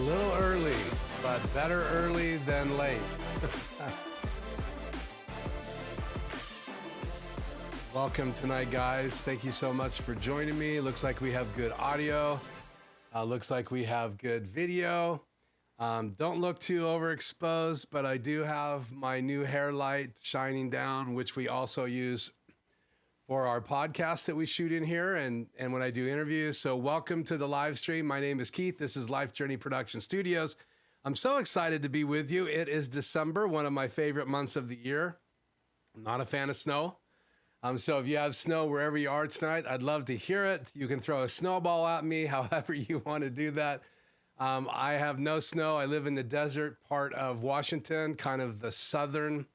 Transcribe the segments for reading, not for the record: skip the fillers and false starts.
little early, but better early than late. Welcome tonight, guys. Thank you so much for joining me. Looks like we have good audio. Looks like we have good video. Don't look too overexposed, but I do have my new hair light shining down, which we also use for our podcast that we shoot in here and when I do interviews. So welcome to the live stream. My name is Keith. This is Life Journey Production Studios. I'm so excited to be with you. It is December, one of my favorite months of the year. I'm not a fan of snow. So if you have snow wherever you are tonight, I'd love to hear it. You can throw a snowball at me, however you want to do that. I have no snow. I live in the desert part of Washington, kind of the southern,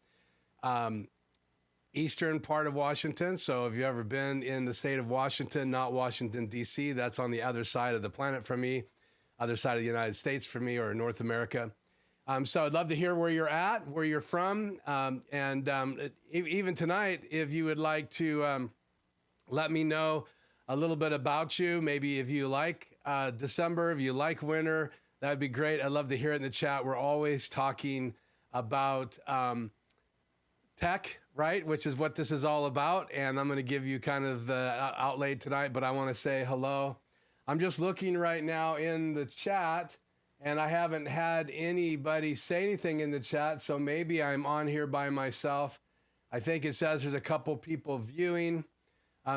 eastern part of Washington. So if you've ever been in the state of Washington, not Washington, D.C., that's on the other side of the planet from me, other side of the United States from me, or North America. So I'd love to hear where you're at, where you're from. Even tonight, if you would like to let me know a little bit about you, maybe if you like December, if you like winter, that'd be great. I'd love to hear it in the chat. We're always talking about tech, right? Which is what this is all about. And I'm going to give you kind of the outlay tonight, but I want to say hello. I'm just looking right now in the chat, and I haven't had anybody say anything in the chat, so maybe I'm on here by myself. I think it says there's a couple people viewing.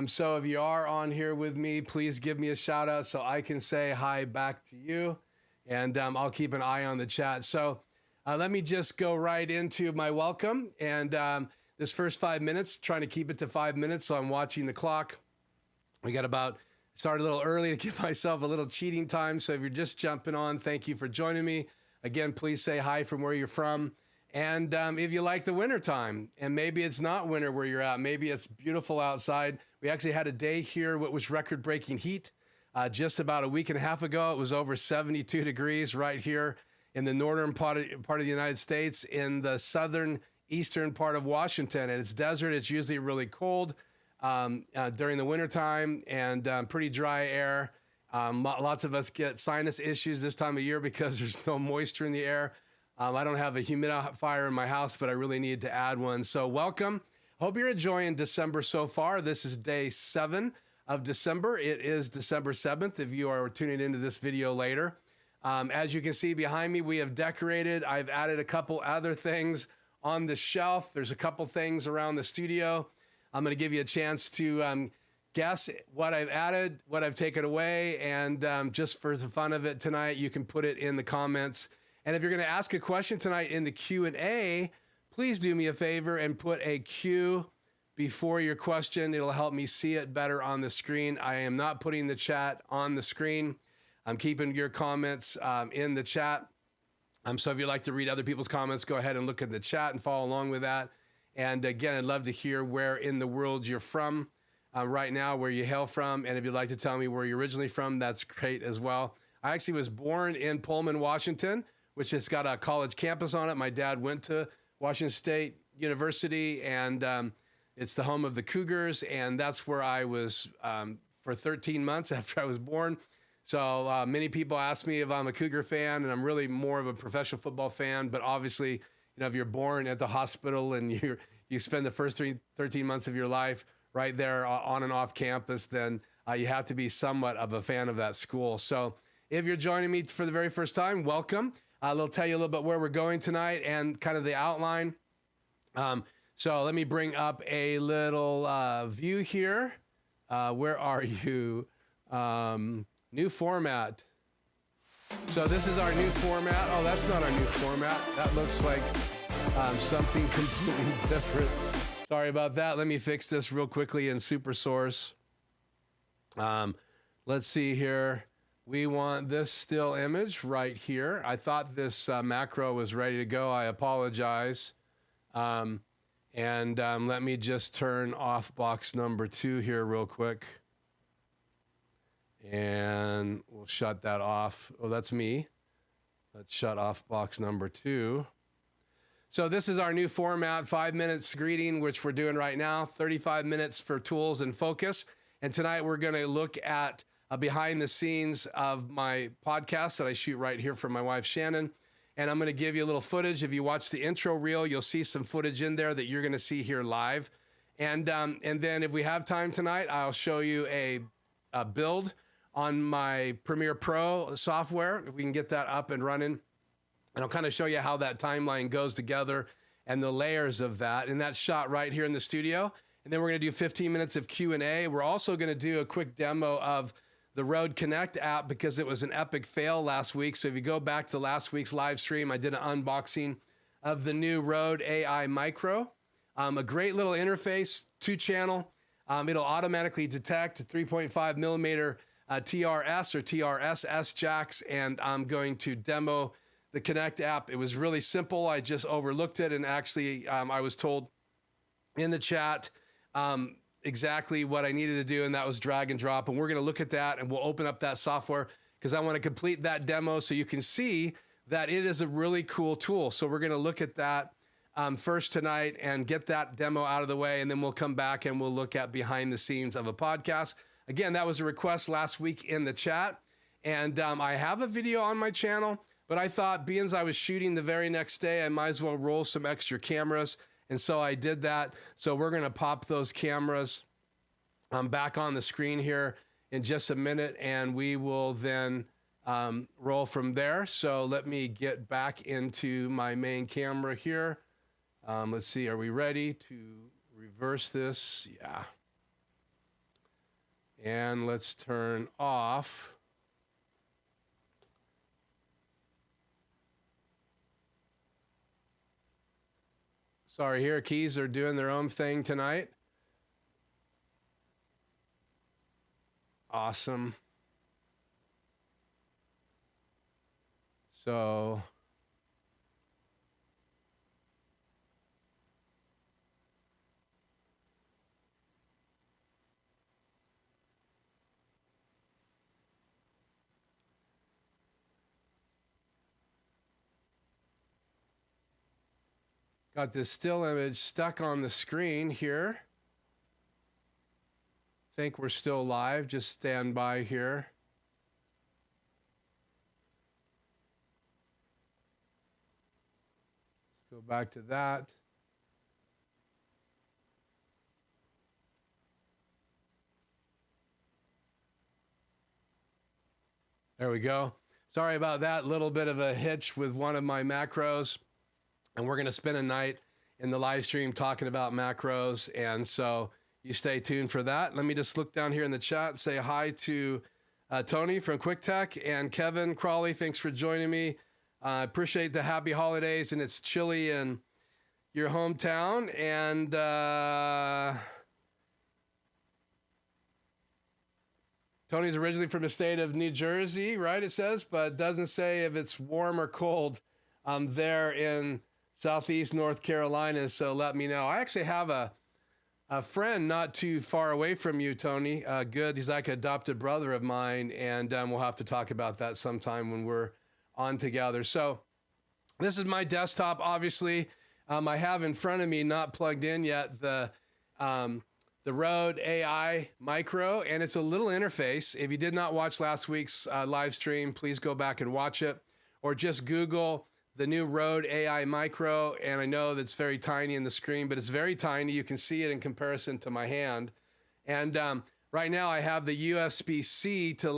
So if you are on here with me, please give me a shout out so I can say hi back to you, and I'll keep an eye on the chat. So let me just go right into my welcome, and this first 5 minutes, trying to keep it to 5 minutes, so I'm watching the clock. We got started a little early to give myself a little cheating time. So if you're just jumping on, thank you for joining me. Again, please say hi from where you're from. And if you like the winter time, and maybe it's not winter where you're at, maybe it's beautiful outside. We actually had a day here, what was record-breaking heat. Just about a week and a half ago, it was over 72 degrees right here in the northern part of the United States, in the southern eastern part of Washington. And it's desert. It's usually really cold during the wintertime, and pretty dry air. Lots of us get sinus issues this time of year because there's no moisture in the air. I don't have a humidifier in my house, but I really need to add one. So welcome. Hope you're enjoying December so far. This is day 7 of December. It is December 7th if you are tuning into this video later. As you can see behind me, we have decorated. I've added a couple other things on the shelf. There's a couple things around the studio. I'm going to give you a chance to guess what I've added, what I've taken away, and just for the fun of it tonight, you can put it in the comments. And if you're going to ask a question tonight in the Q&A, please do me a favor and put a Q before your question. It'll help me see it better on the screen. I am not putting the chat on the screen. I'm keeping your comments in the chat. So if you'd like to read other people's comments, go ahead and look at the chat and follow along with that. And again, I'd love to hear where in the world you're from right now, where you hail from. And if you'd like to tell me where you're originally from, that's great as well. I actually was born in Pullman, Washington, which has got a college campus on it. My dad went to Washington State University, and it's the home of the Cougars. And that's where I was for 13 months after I was born. So many people ask me if I'm a Cougar fan, and I'm really more of a professional football fan. But obviously, you know, if you're born at the hospital and you spend the first 13 months of your life right there on and off campus, then you have to be somewhat of a fan of that school. So if you're joining me for the very first time, welcome. I'll tell you a little bit where we're going tonight and kind of the outline. So let me bring up a little view here. Where are you? New format. So this is our new format. Oh, that's not our new format. That looks like something completely different. Sorry about that. Let me fix this real quickly in SuperSource. Let's see here. We want this still image right here. I thought this macro was ready to go. I apologize. Let me just turn off box number 2 here real quick. And we'll shut that off. Oh, that's me. Let's shut off box number 2. So this is our new format, 5 minutes greeting, which we're doing right now, 35 minutes for tools and focus. And tonight we're going to look at behind the scenes of my podcast that I shoot right here for my wife, Shannon. And I'm going to give you a little footage. If you watch the intro reel, you'll see some footage in there that you're going to see here live. And then if we have time tonight, I'll show you a build on my Premiere Pro software, if we can get that up and running. And I'll kind of show you how that timeline goes together and the layers of that. And that's shot right here in the studio. And then we're going to do 15 minutes of Q&A. We're also going to do a quick demo of the Rode Connect app because it was an epic fail last week. So if you go back to last week's live stream, I did an unboxing of the new Rode AI Micro. A great little interface, 2-channel. It'll automatically detect 3.5 millimeter TRS or TRSS jacks. And I'm going to demo the Connect app. It was really simple. I just overlooked it. And actually, I was told in the chat exactly what I needed to do. And that was drag and drop. And we're going to look at that and we'll open up that software because I want to complete that demo so you can see that it is a really cool tool. So we're going to look at that first tonight and get that demo out of the way. And then we'll come back and we'll look at behind the scenes of a podcast. Again, that was a request last week in the chat. And I have a video on my channel. But I thought, being as I was shooting the very next day, I might as well roll some extra cameras. And so I did that. So we're going to pop those cameras back on the screen here in just a minute. And we will then roll from there. So let me get back into my main camera here. Let's see, are we ready to reverse this? Yeah. And let's turn off. Sorry, here, keys are doing their own thing tonight. Awesome. So, got this still image stuck on the screen here. Think we're still live. Just stand by here. Let's go back to that. There we go. Sorry about that. Little bit of a hitch with one of my macros. And we're going to spend a night in the live stream talking about macros. And so you stay tuned for that. Let me just look down here in the chat and say hi to Tony from Quick Tech and Kevin Crawley. Thanks for joining me. I appreciate the happy holidays, and it's chilly in your hometown. And Tony's originally from the state of New Jersey, right? It says, but it doesn't say if it's warm or cold there in Southeast North Carolina. So let me know. I actually have a friend not too far away from you, Tony. Good. He's like an adopted brother of mine. And we'll have to talk about that sometime when we're on together. So this is my desktop. Obviously, I have in front of me, not plugged in yet, the Rode AI Micro, and it's a little interface. If you did not watch last week's live stream, please go back and watch it, or just Google the new Rode AI Micro. And I know that's very tiny in the screen, but it's very tiny. You can see it in comparison to my hand. And right now I have the USB-C to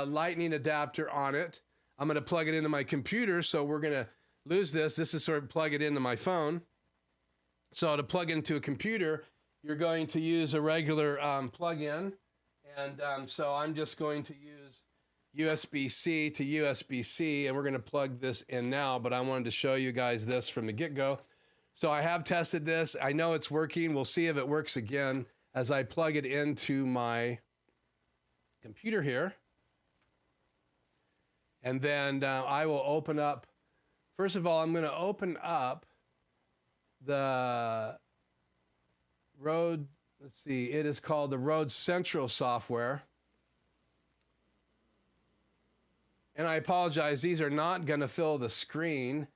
lightning adapter on it. I'm going to plug it into my computer. So we're going to lose this. This is sort of plug it into my phone. So to plug into a computer, you're going to use a regular plug-in. And so I'm just going to use USB-C to USB-C, and we're going to plug this in now, but I wanted to show you guys this from the get-go. So I have tested this. I know it's working. We'll see if it works again as I plug it into my computer here. And then I will open up. First of all, I'm going to open up the Rode, let's see, it is called the Rode Central software. And I apologize, these are not going to fill the screen,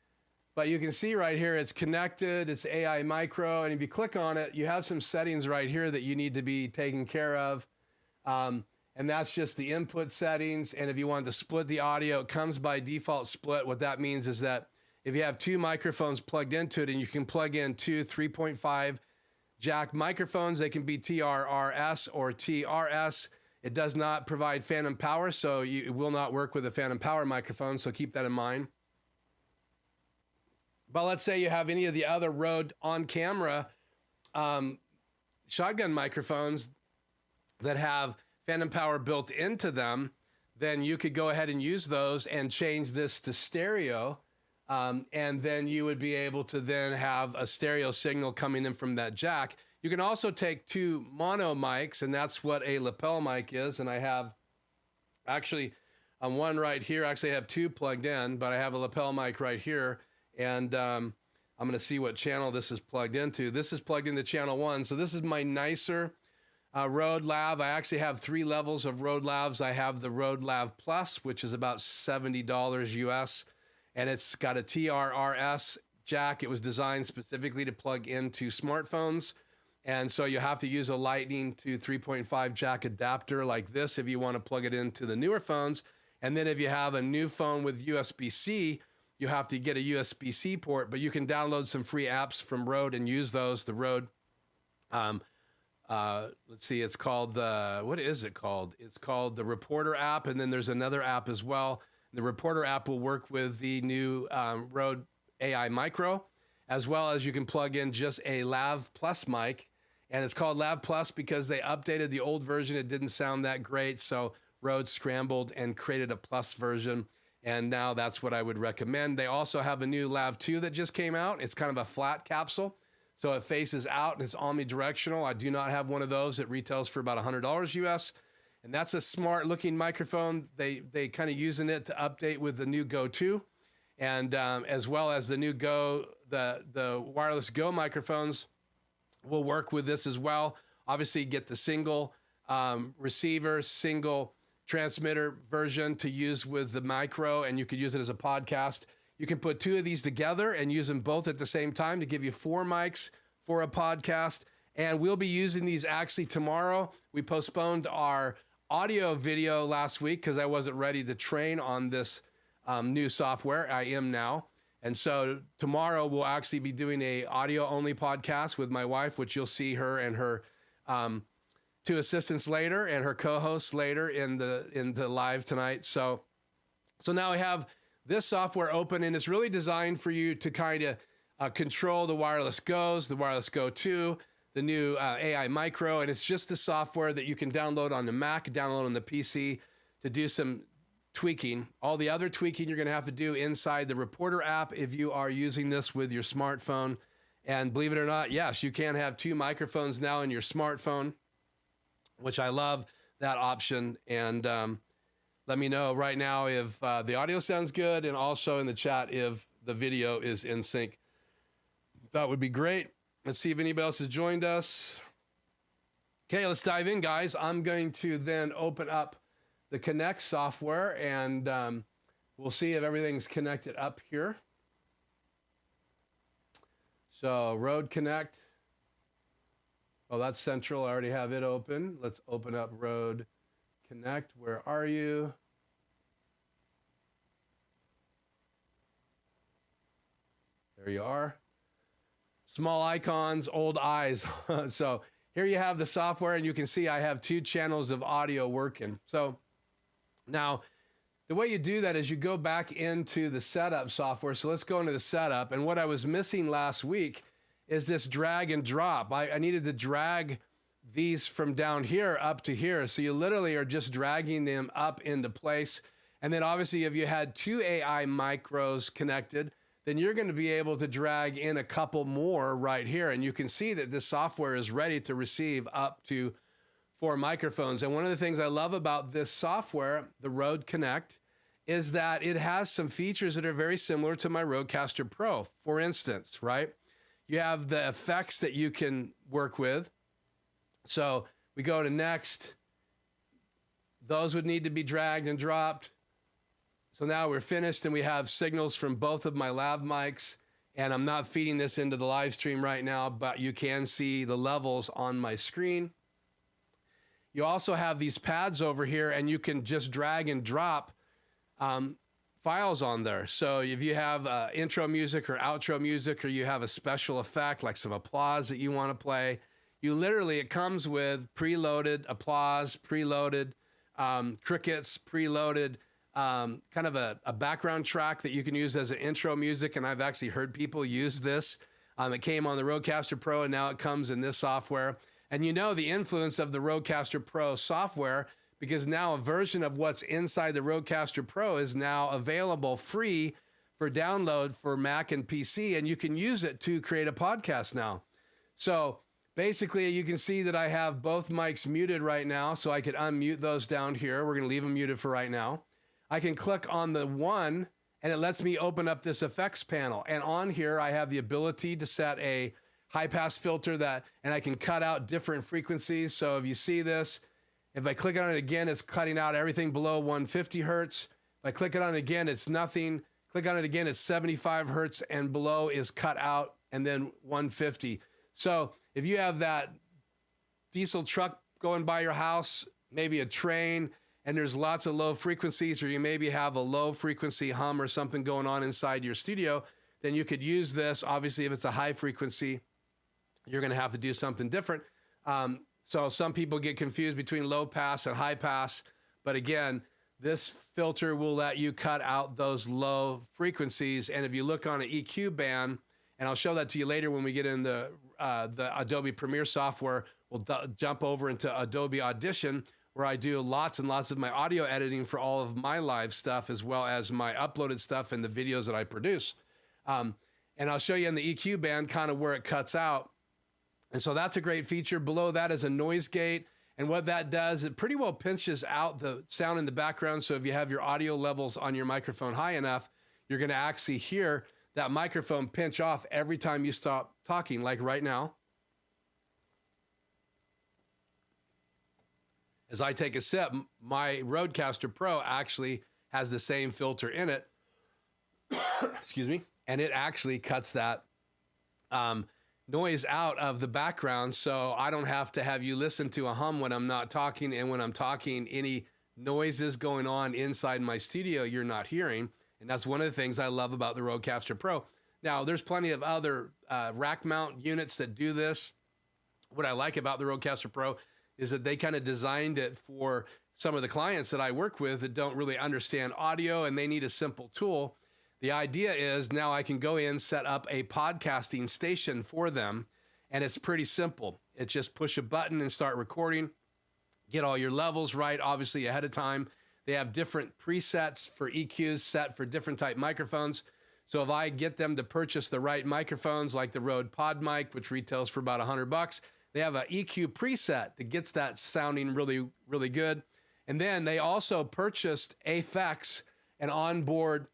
but you can see right here, it's connected, it's AI Micro, and if you click on it, you have some settings right here that you need to be taken care of. And that's just the input settings. And if you want to split the audio, it comes by default split. What that means is that if you have two microphones plugged into it, and you can plug in two 3.5 jack microphones, they can be TRRS or TRS. It does not provide phantom power, so it will not work with a phantom power microphone, so keep that in mind. But let's say you have any of the other Rode on-camera shotgun microphones that have phantom power built into them, then you could go ahead and use those and change this to stereo, and then you would be able to then have a stereo signal coming in from that jack. You can also take two mono mics, and that's what a lapel mic is. And I have actually one right here. Actually, I have two plugged in, but I have a lapel mic right here. And I'm going to see what channel this is plugged into. This is plugged into channel 1. So this is my nicer Rode Lav. I actually have 3 levels of Rode Lavs. I have the Rode Lav Plus, which is about $70 US, and it's got a TRRS jack. It was designed specifically to plug into smartphones. And so you have to use a Lightning to 3.5 jack adapter like this if you want to plug it into the newer phones. And then if you have a new phone with USB-C, you have to get a USB-C port, but you can download some free apps from Rode and use those. The Rode, let's see, it's called what is it called? It's called the Reporter app, and then there's another app as well. The Reporter app will work with the new Rode AI Micro, as well as you can plug in just a Lav Plus mic. And it's called Lav Plus because they updated the old version. It didn't sound that great, so Rode scrambled and created a Plus version. And now that's what I would recommend. They also have a new Lav 2 that just came out. It's kind of a flat capsule, so it faces out and it's omnidirectional. I do not have one of those. It retails for about $100 US. And that's a smart looking microphone. They kind of using it to update with the new Go 2. And as well as the new Go, the wireless Go microphones will work with this as well. Obviously, get the single receiver, single transmitter version to use with the micro, and you could use it as a podcast. You can put 2 of these together and use them both at the same time to give you 4 mics for a podcast. And we'll be using these actually tomorrow. We postponed our audio video last week because I wasn't ready to train on this new software. I am now. And so tomorrow we'll actually be doing a audio only podcast with my wife, which you'll see her and her 2 assistants later and her co-hosts later in the live tonight. So now we have this software open, and it's really designed for you to kind of control the wireless Go's, the wireless Go 2, the new AI Micro, and it's just the software that you can download on the Mac, download on the PC to do some tweaking. All the other tweaking you're going to have to do inside the Reporter app if you are using this with your smartphone. And believe it or not, yes, you can have 2 microphones now in your smartphone, which I love that option. And let me know right now if the audio sounds good, and also in the chat if the video is in sync. That would be great. Let's see if anybody else has joined us. Okay, let's dive in, guys. I'm going to then open up the Connect software, and we'll see if everything's connected up here. So Rode Connect. Oh, that's central. I already have it open. Let's open up Rode Connect. Where are you? There you are. Small icons, old eyes. So here you have the software, and you can see I have 2 channels of audio working. So now the way you do that is you go back into the setup software. So let's go into the setup. And what I was missing last week is this drag and drop. I needed to drag these from down here up to here. So you literally are just dragging them up into place. And then obviously if you had 2 AI micros connected, then you're going to be able to drag in a couple more right here. And you can see that this software is ready to receive up to 4 microphones. And one of the things I love about this software, the Rode Connect, is that it has some features that are very similar to my Rodecaster Pro. For instance, right? You have the effects that you can work with. So we go to next. Those would need to be dragged and dropped. So now we're finished, and we have signals from both of my lav mics, and I'm not feeding this into the live stream right now, but you can see the levels on my screen. you also have these pads over here, and you can just drag and drop files on there. So if you have intro music or outro music, or you have a special effect like some applause that you want to play, it comes with preloaded applause, preloaded crickets, preloaded kind of a background track that you can use as an intro music. And I've actually heard people use this. It came on the Rodecaster Pro, and now it comes in this software. And you know the influence of the Rodecaster Pro software, because now a version of what's inside the Rodecaster Pro is now available free for download for Mac and PC, and you can use it to create a podcast now. So basically, you can see that I have both mics muted right now, so I could unmute those down here. We're going to leave them muted for right now. I can click on the one, and it lets me open up this effects panel. And on here, I have the ability to set a high-pass filter and I can cut out different frequencies. So if you see this, if I click on it again, it's cutting out everything below 150 hertz. If I click it on it again, it's nothing. Click on it again, it's 75 hertz, and below is cut out, and then 150. So if you have that diesel truck going by your house, maybe a train, and there's lots of low frequencies, or you maybe have a low frequency hum or something going on inside your studio, then you could use this. Obviously, if it's a high frequency, you're going to have to do something different. So some people get confused between low pass and high pass. But again, this filter will let you cut out those low frequencies. And if you look on an EQ band, and I'll show that to you later when we get in the Adobe Premiere software, we'll jump over into Adobe Audition, where I do lots and lots of my audio editing for all of my live stuff, as well as my uploaded stuff and the videos that I produce. And I'll show you in the EQ band kind of where it cuts out. And so that's a great feature. Below that is a noise gate. And what that does, it pretty well pinches out the sound in the background. So if you have your audio levels on your microphone high enough, you're going to actually hear that microphone pinch off every time you stop talking, like right now. As I take a sip, my Rodecaster Pro actually has the same filter in it. Excuse me. And it actually cuts that noise out of the background, so I don't have to have you listen to a hum when I'm not talking, and when I'm talking, any noises going on inside my studio you're not hearing. And that's one of the things I love about the Rodecaster Pro. Now, there's plenty of other rack mount units that do this. What I like about the Rodecaster Pro is that they kind of designed it for some of the clients that I work with that don't really understand audio, and they need a simple tool. The idea is now I can go in, set up a podcasting station for them, and it's pretty simple. It's just push a button and start recording. Get all your levels right, obviously, ahead of time. They have different presets for EQs set for different type microphones. So if I get them to purchase the right microphones, like the Rode Pod mic, which retails for about $100, they have an EQ preset that gets that sounding really, really good. And then they also purchased Aphex, an onboard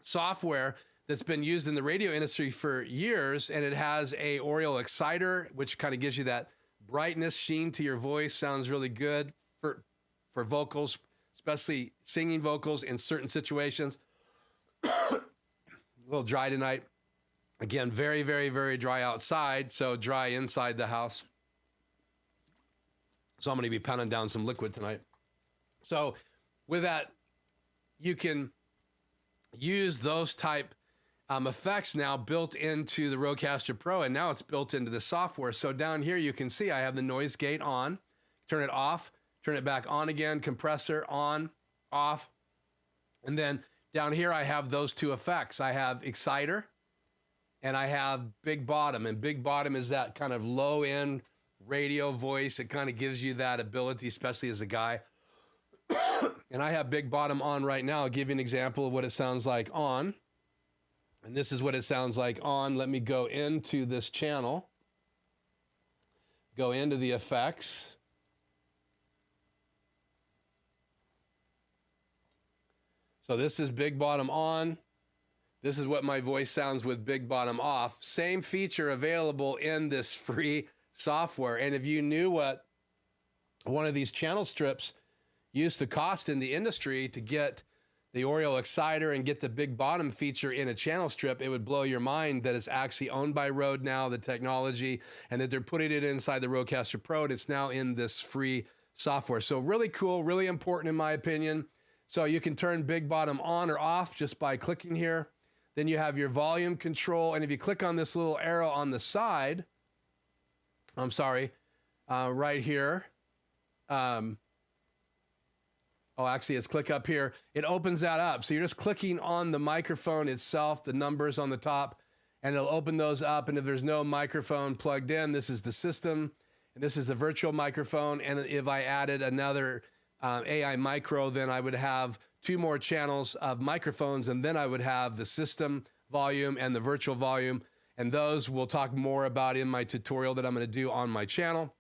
software that's been used in the radio industry for years, and it has a aural exciter, which kind of gives you that brightness, sheen to your voice. Sounds really good for vocals, especially singing vocals in certain situations. A little dry tonight. Again, very, very, very dry outside, so dry inside the house. So I'm going to be pounding down some liquid tonight. So with that, you can use those type effects now built into the Rodecaster Pro, and now it's built into the software. So down here you can see I have the noise gate on, turn it off, turn it back on again, compressor on, off, and then down here I have those two effects. I have exciter and I have big bottom, and big bottom is that kind of low end radio voice. It kind of gives you that ability, especially as a guy. And I have big bottom on right now. I'll give you an example of what it sounds like on. And this is what it sounds like on. Let me go into this channel. Go into the effects. So this is big bottom on. This is what my voice sounds with big bottom off. Same feature available in this free software. And if you knew what one of these channel strips used to cost in the industry to get the aural exciter and get the big bottom feature in a channel strip, it would blow your mind that it's actually owned by Rode now, the technology, and that they're putting it inside the Rodecaster Pro, and it's now in this free software. So really cool, really important in my opinion. So you can turn Big Bottom on or off just by clicking here. Then you have your volume control. And if you click on this little arrow on the side, right here. Actually, it's click up here. It opens that up. So you're just clicking on the microphone itself, the numbers on the top, and it'll open those up. And if there's no microphone plugged in, this is the system, and this is the virtual microphone. And if I added another AI micro, then I would have 2 more channels of microphones, and then I would have the system volume and the virtual volume. And those we'll talk more about in my tutorial that I'm going to do on my channel.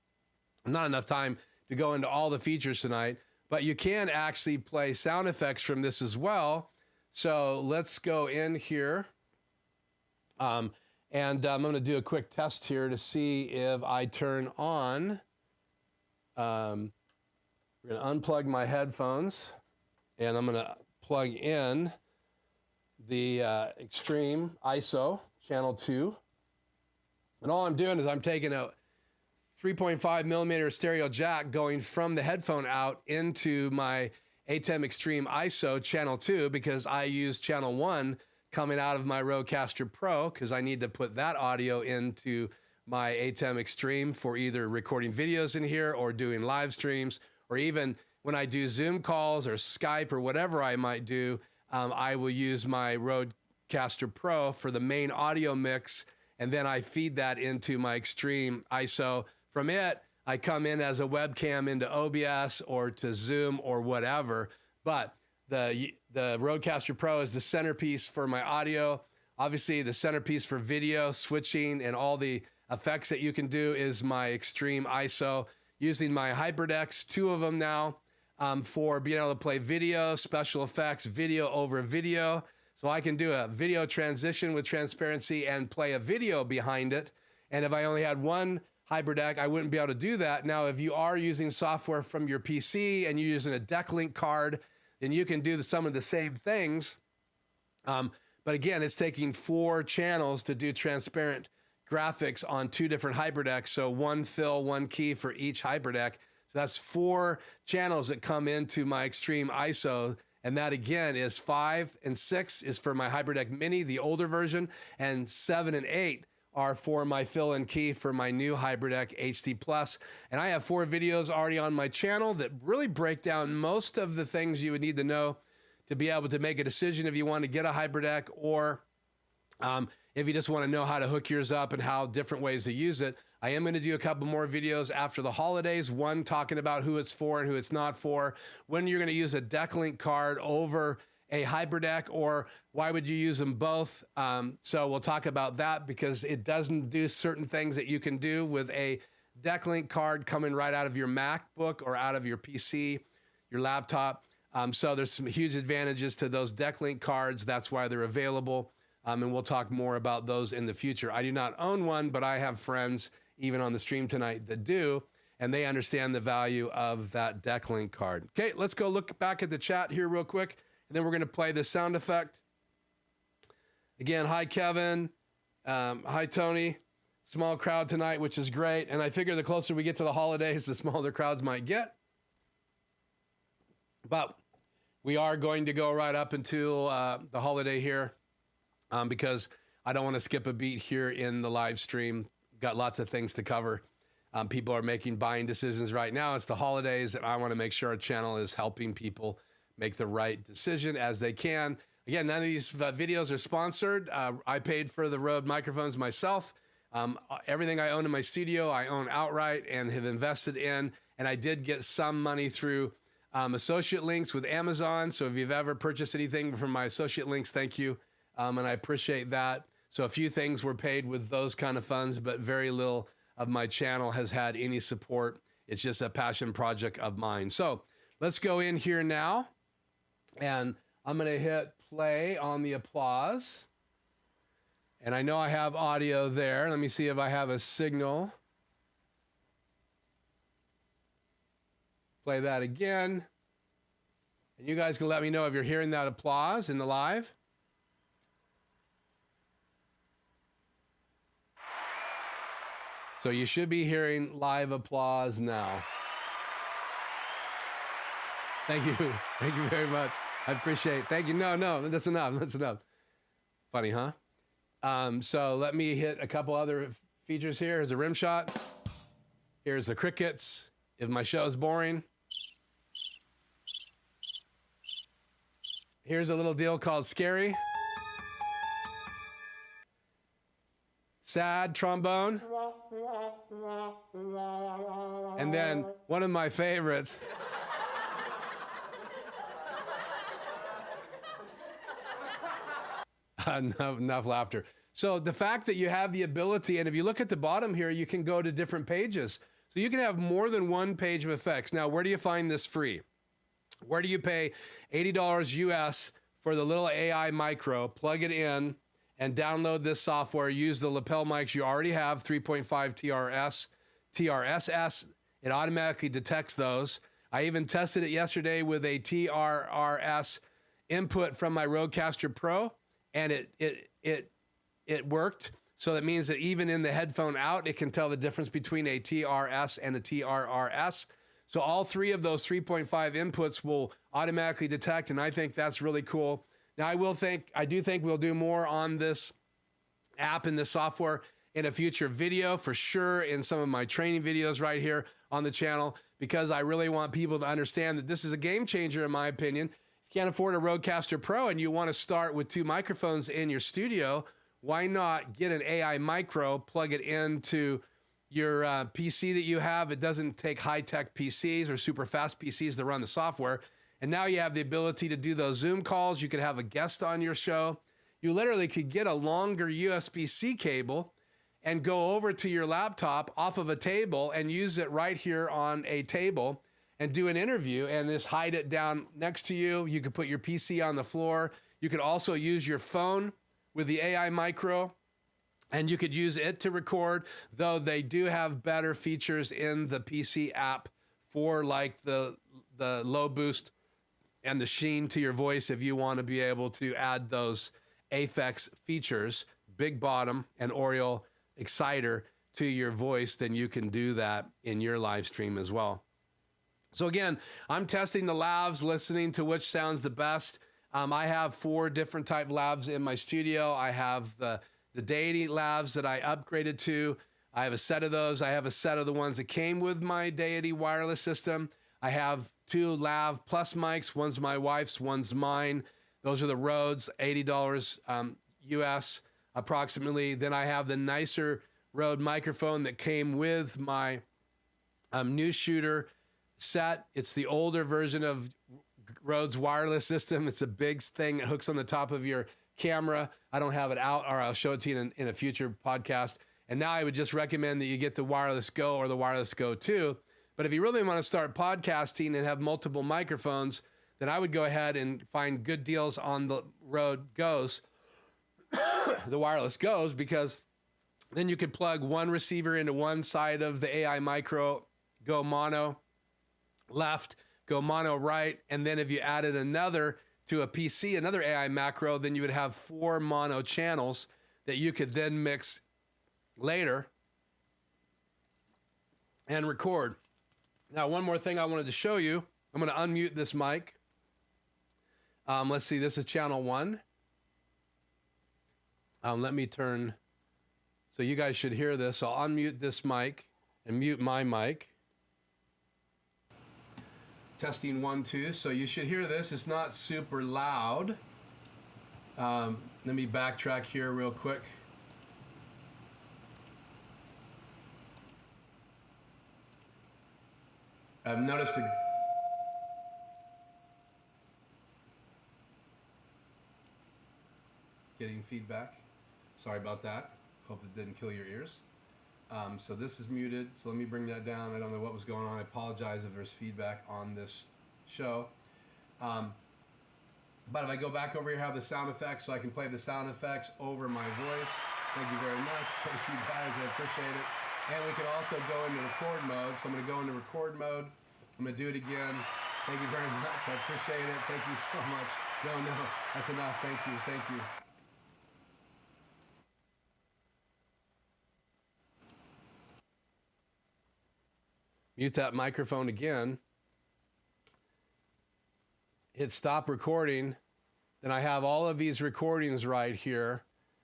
Not enough time to go into all the features tonight, but you can actually play sound effects from this as well. So let's go in here. And I'm going to do a quick test here to see if I turn on. We're going to unplug my headphones, and I'm going to plug in the Extreme ISO channel 2. And all I'm doing is I'm taking a 3.5 millimeter stereo jack going from the headphone out into my ATEM Extreme ISO channel 2, because I use channel 1 coming out of my Rodecaster Pro, because I need to put that audio into my ATEM Extreme for either recording videos in here or doing live streams, or even when I do Zoom calls or Skype or whatever I might do, I will use my Rodecaster Pro for the main audio mix, and then I feed that into my Extreme ISO. From it, I come in as a webcam into OBS or to Zoom or whatever, but the Rodecaster Pro is the centerpiece for my audio. Obviously, the centerpiece for video, switching, and all the effects that you can do is my Extreme ISO, using my HyperDecks, 2 of them now, for being able to play video, special effects, video over video. So I can do a video transition with transparency and play a video behind it. And if I only had one HyperDeck, I wouldn't be able to do that. Now, if you are using software from your PC and you're using a deck link card, then you can do some of the same things. But again, it's taking 4 channels to do transparent graphics on 2 different HyperDecks. So 1 fill, 1 key for each HyperDeck. So that's 4 channels that come into my Extreme ISO. And that again is 5 and 6 is for my HyperDeck Mini, the older version, and 7 and 8 are for my fill and key for my new HyperDeck HD Plus. And I have 4 videos already on my channel that really break down most of the things you would need to know to be able to make a decision if you want to get a HyperDeck, or if you just want to know how to hook yours up and how different ways to use it. I am going to do a couple more videos after the holidays, one talking about who it's for and who it's not for, when you're going to use a deck link card over a HyperDeck, or why would you use them both? So we'll talk about that, because it doesn't do certain things that you can do with a deck link card coming right out of your MacBook or out of your PC, your laptop. So there's some huge advantages to those deck link cards. That's why they're available. And we'll talk more about those in the future. I do not own one, but I have friends, even on the stream tonight, that do, and they understand the value of that deck link card. Okay, let's go look back at the chat here real quick, and then we're going to play the sound effect. Again, hi, Kevin. Hi, Tony. Small crowd tonight, which is great. And I figure the closer we get to the holidays, the smaller crowds might get. But we are going to go right up until the holiday here, because I don't want to skip a beat here in the live stream. Got lots of things to cover. People are making buying decisions right now. It's the holidays, and I want to make sure our channel is helping people make the right decision as they can. Again, none of these videos are sponsored. I paid for the Rode microphones myself. Everything I own in my studio, I own outright and have invested in. And I did get some money through associate links with Amazon. So if you've ever purchased anything from my associate links, thank you. And I appreciate that. So a few things were paid with those kind of funds, but very little of my channel has had any support. It's just a passion project of mine. So let's go in here now, and I'm going to hit play on the applause. And I know I have audio there. Let me see if I have a signal. Play that again. And you guys can let me know if you're hearing that applause in the live. So you should be hearing live applause now. Thank you. Thank you very much. I appreciate it. Thank you. No, that's enough. That's enough. Funny, huh? So let me hit a couple other features here. Here's a rim shot. Here's the crickets. If my show is boring. Here's a little deal called Scary. Sad trombone. And then one of my favorites. Enough laughter. So the fact that you have the ability, and if you look at the bottom here, you can go to different pages. So you can have more than one page of effects. Now, where do you find this free? Where do you pay $80 US for the little AI micro, plug it in, and download this software, use the lapel mics you already have, 3.5 TRSS. It automatically detects those. I even tested it yesterday with a TRRS input from my Rodecaster Pro, and it worked. So that means that even in the headphone out, it can tell the difference between a TRS and a TRRS. So all three of those 3.5 inputs will automatically detect, and I think that's really cool. Now, I do think we'll do more on this app and this software in a future video, for sure, in some of my training videos right here on the channel, because I really want people to understand that this is a game changer, in my opinion. If you can't afford a Rodecaster Pro and you want to start with 2 microphones in your studio, why not get an AI micro, plug it into your PC that you have? It doesn't take high-tech PCs or super fast PCs to run the software. And now you have the ability to do those Zoom calls. You could have a guest on your show. You literally could get a longer USB-C cable and go over to your laptop off of a table and use it right here on a table and do an interview and just hide it down next to you. You could put your PC on the floor. You could also use your phone with the AI micro, and you could use it to record, though they do have better features in the PC app for like the low boost and the sheen to your voice if you want to be able to add those Aphex features, big bottom and Oriole exciter to your voice, then you can do that in your live stream as well. So again, I'm testing the lavs, listening to which sounds the best. I have 4 different type lavs in my studio. I have the Deity lavs that I upgraded to. I have a set of those. I have a set of the ones that came with my Deity wireless system. I have 2 Lav Plus mics. One's my wife's, one's mine. Those are the Rhodes, $80 US approximately. Then I have the nicer Rode microphone that came with my News Shooter set. It's the older version of Rode's wireless system. It's a big thing that hooks on the top of your camera. I don't have it out, or I'll show it to you in a future podcast. And now I would just recommend that you get the Wireless Go or the Wireless Go 2. But if you really want to start podcasting and have multiple microphones, then I would go ahead and find good deals on the Rode Goes, the Wireless Goes, because then you could plug one receiver into one side of the AI micro, go mono left, go mono right, and then if you added another to a PC, another AI macro, then you would have 4 mono channels that you could then mix later and record. Now, one more thing I wanted to show you. I'm going to unmute this mic. Let's see, this is channel 1. Let me turn, so you guys should hear this. I'll unmute this mic and mute my mic. Testing 1, 2. So you should hear this. It's not super loud. Let me backtrack here real quick. I've noticed getting feedback. Sorry about that. Hope it didn't kill your ears. So this is muted, so let me bring that down. I don't know what was going on. I apologize if there's feedback on this show. But if I go back over here, I have the sound effects, so I can play the sound effects over my voice. Thank you very much. Thank you guys, I appreciate it. And we can also go into record mode. So I'm gonna go into record mode. I'm gonna do it again. Thank you very much, I appreciate it. Thank you so much. No, that's enough, thank you, thank you. Mute that microphone again. hit stop recording, then I have all of these recordings right here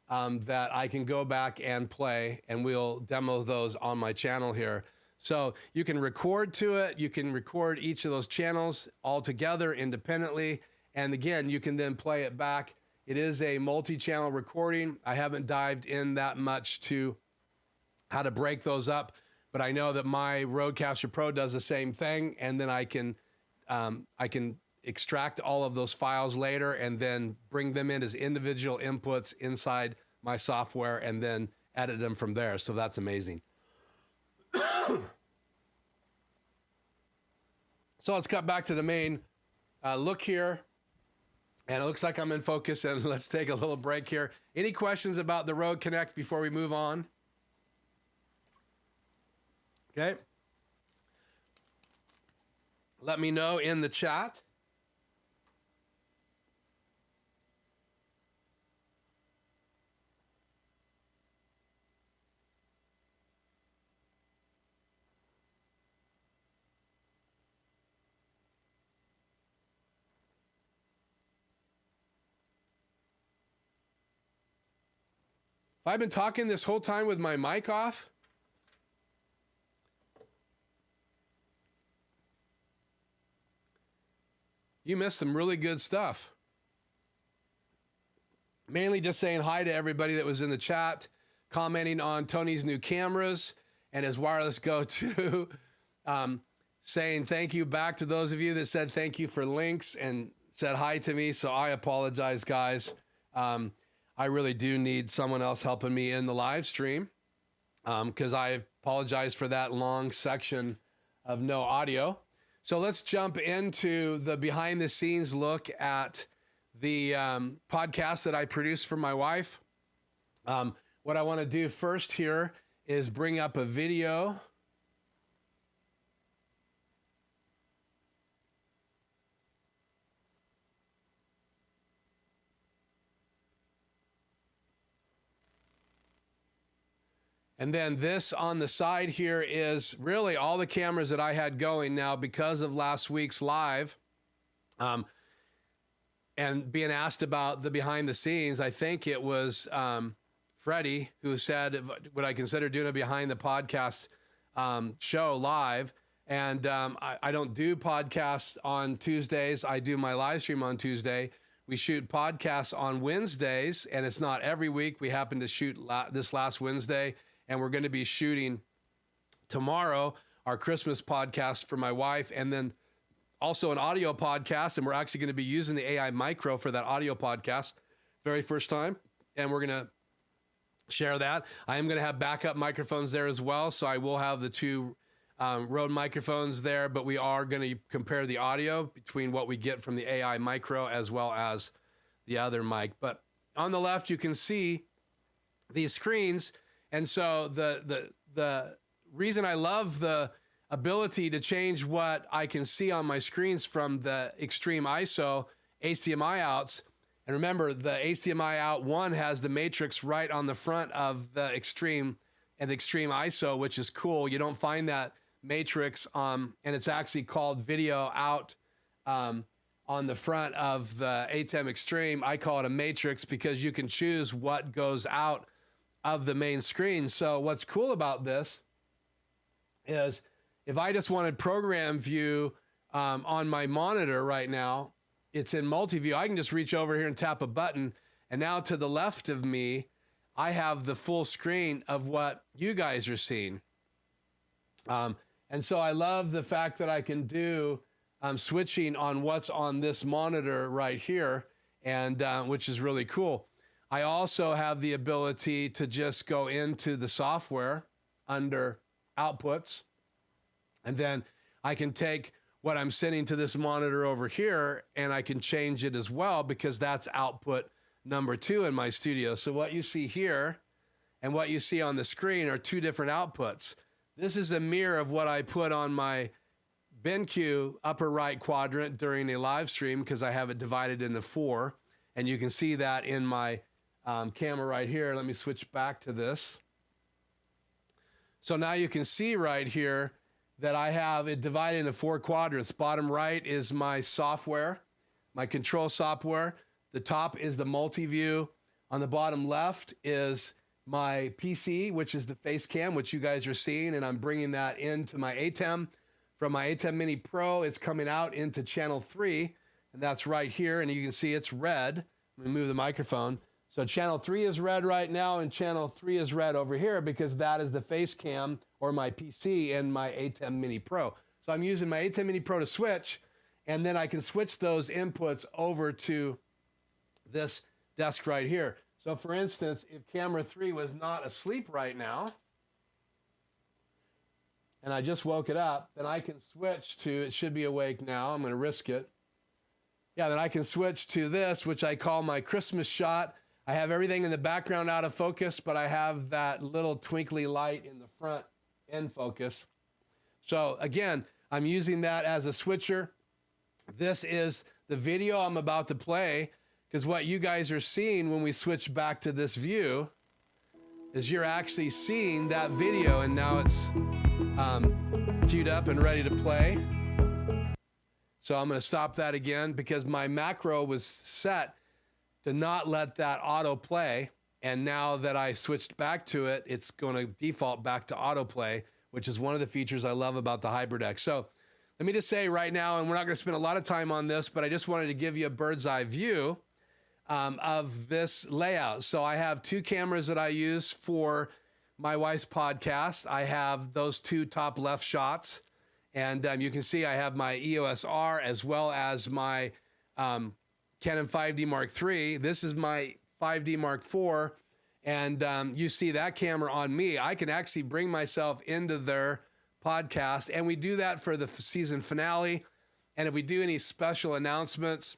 that I can go back and play, and we'll demo those on my channel here. So you can record to it. You can record each of those channels all together independently. And again, you can then play it back. It is a multi-channel recording. I haven't dived in that much to how to break those up, but I know that my Rodecaster Pro does the same thing. And then I can extract all of those files later and then bring them in as individual inputs inside my software and then edit them from there. So that's amazing. So let's cut back to the main look here. And it looks like I'm in focus, and let's take a little break here. Any questions about the Rode Connect before we move on? Okay. Let me know in the chat. I've been talking this whole time with my mic off. You missed some really good stuff. Mainly just saying hi to everybody that was in the chat, commenting on Tony's new cameras and his wireless Go 2, saying thank you back to those of you that said thank you for links and said hi to me. So I apologize, guys. I really do need someone else helping me in the live stream because I apologize for that long section of no audio. So let's jump into the behind the scenes look at the podcast that I produced for my wife. What I want to do first here is bring up a video. And then this on the side here is really all the cameras that I had going now because of last week's live and being asked about the behind the scenes. I think it was Freddie who said, would I consider doing a behind the podcast show live? And I don't do podcasts on Tuesdays. I do my live stream on Tuesday. We shoot podcasts on Wednesdays, and it's not every week. We happen to shoot this last Wednesday. And we're going to be shooting tomorrow our Christmas podcast for my wife, and then also an audio podcast. And we're actually going to be using the AI micro for that audio podcast, very first time. And we're going to share that. I am going to have backup microphones there as well. So I will have the two Rode microphones there, but we are going to compare the audio between what we get from the AI micro as well as the other mic. But on the left, you can see these screens. And so the reason I love the ability to change what I can see on my screens from the extreme ISO HDMI outs, and remember the HDMI out 1 has the matrix right on the front of the extreme ISO, which is cool. You don't find that matrix and it's actually called video out on the front of the ATEM Extreme. I call it a matrix because you can choose what goes out of the main screen. So what's cool about this is if I just wanted program view on my monitor right now, it's in multi-view. I can just reach over here and tap a button. And now to the left of me, I have the full screen of what you guys are seeing. And so I love the fact that I can do switching on what's on this monitor right here, and which is really cool. I also have the ability to just go into the software under outputs, and then I can take what I'm sending to this monitor over here and I can change it as well because that's output number 2 in my studio. So what you see here and what you see on the screen are two different outputs. This is a mirror of what I put on my BenQ upper right quadrant during a live stream because I have it divided into 4, and you can see that in my camera right here. Let me switch back to this. So now you can see right here that I have it divided into 4 quadrants. Bottom right is my software. my control software. The top is the multi-view. On the bottom left is my PC, which is the face cam, which you guys are seeing, and I'm bringing that into my ATEM. From my ATEM Mini Pro, it's coming out into channel 3, and that's right here, and you can see it's red. Let me move the microphone. So channel 3 is red right now, and channel 3 is red over here because that is the face cam or my PC and my ATEM Mini Pro. So I'm using my ATEM Mini Pro to switch, and then I can switch those inputs over to this desk right here. So for instance, if camera 3 was not asleep right now, and I just woke it up, then I can switch to, it should be awake now, I'm gonna risk it. Yeah, then I can switch to this, which I call my Christmas shot. I have everything in the background out of focus, but I have that little twinkly light in the front in focus. So again, I'm using that as a switcher. This is the video I'm about to play, because what you guys are seeing when we switch back to this view is you're actually seeing that video, and now it's queued up and ready to play. So I'm going to stop that again because my macro was set to not let that auto play, and now that I switched back to it, it's going to default back to autoplay, which is one of the features I love about the HybridX. So let me just say right now, and we're not going to spend a lot of time on this, but I just wanted to give you a bird's eye view of this layout. So I have 2 cameras that I use for my wife's podcast. I have those 2 top left shots, and you can see I have my EOS R as well as my Canon 5D Mark III. This is my 5D Mark IV, and you see that camera on me. I can actually bring myself into their podcast, and we do that for the season finale. And if we do any special announcements,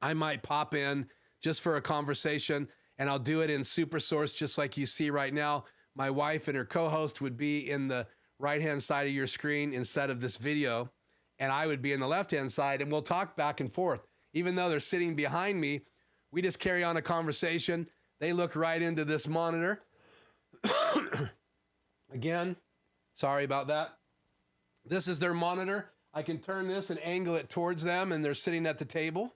I might pop in just for a conversation, and I'll do it in Super Source, just like you see right now. My wife and her co-host would be in the right-hand side of your screen instead of this video, and I would be in the left-hand side, and we'll talk back and forth. Even though they're sitting behind me, we just carry on a conversation. They look right into this monitor. Again, sorry about that. This is their monitor. I can turn this and angle it towards them, and they're sitting at the table.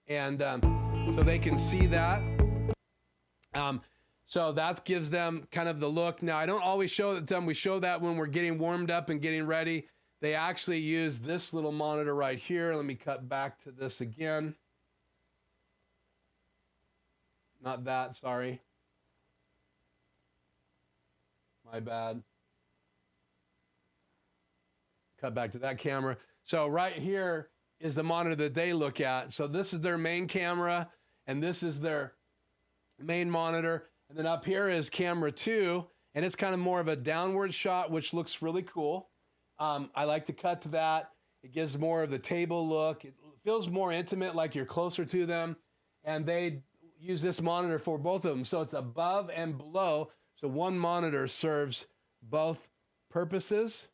And so they can see that. So that gives them kind of the look. Now, I don't always show it to them. We show that when we're getting warmed up and getting ready. They actually use this little monitor right here. Let me cut back to this again. Not that, sorry. My bad. Cut back to that camera. So right here is the monitor that they look at. So this is their main camera, and this is their main monitor. And then up here is camera 2, and it's kind of more of a downward shot, which looks really cool. I like to cut to that. It gives more of the table look. It feels more intimate, like you're closer to them. And they use this monitor for both of them. So it's above and below. So one monitor serves both purposes.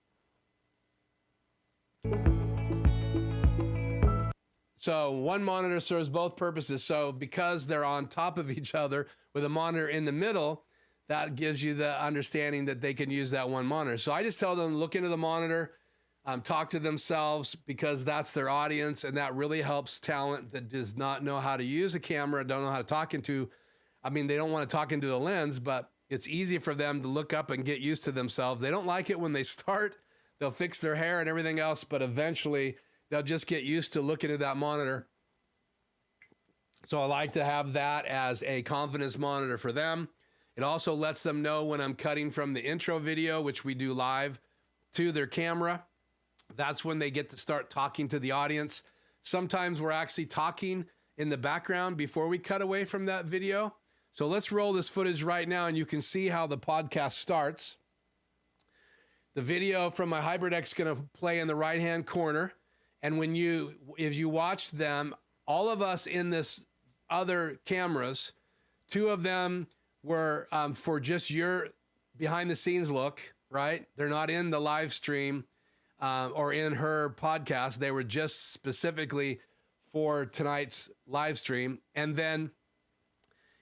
So one monitor serves both purposes. So because they're on top of each other with a monitor in the middle, that gives you the understanding that they can use that one monitor. So I just tell them, look into the monitor, talk to themselves, because that's their audience, and that really helps talent that does not know how to use a camera, don't know how to talk into, I mean, they don't want to talk into the lens, but it's easy for them to look up and get used to themselves. They don't like it when they start. They'll fix their hair and everything else, but eventually they'll just get used to looking at that monitor. So I like to have that as a confidence monitor for them. It also lets them know when I'm cutting from the intro video, which we do live, to their camera. That's when they get to start talking to the audience. Sometimes we're actually talking in the background before we cut away from that video. So let's roll this footage right now, and you can see how the podcast starts. The video from my HybridX is going to play in the right-hand corner. And if you watch them, all of us in this other cameras, 2 of them were for just your behind-the-scenes look, right? They're not in the live stream or in her podcast. They were just specifically for tonight's live stream. And then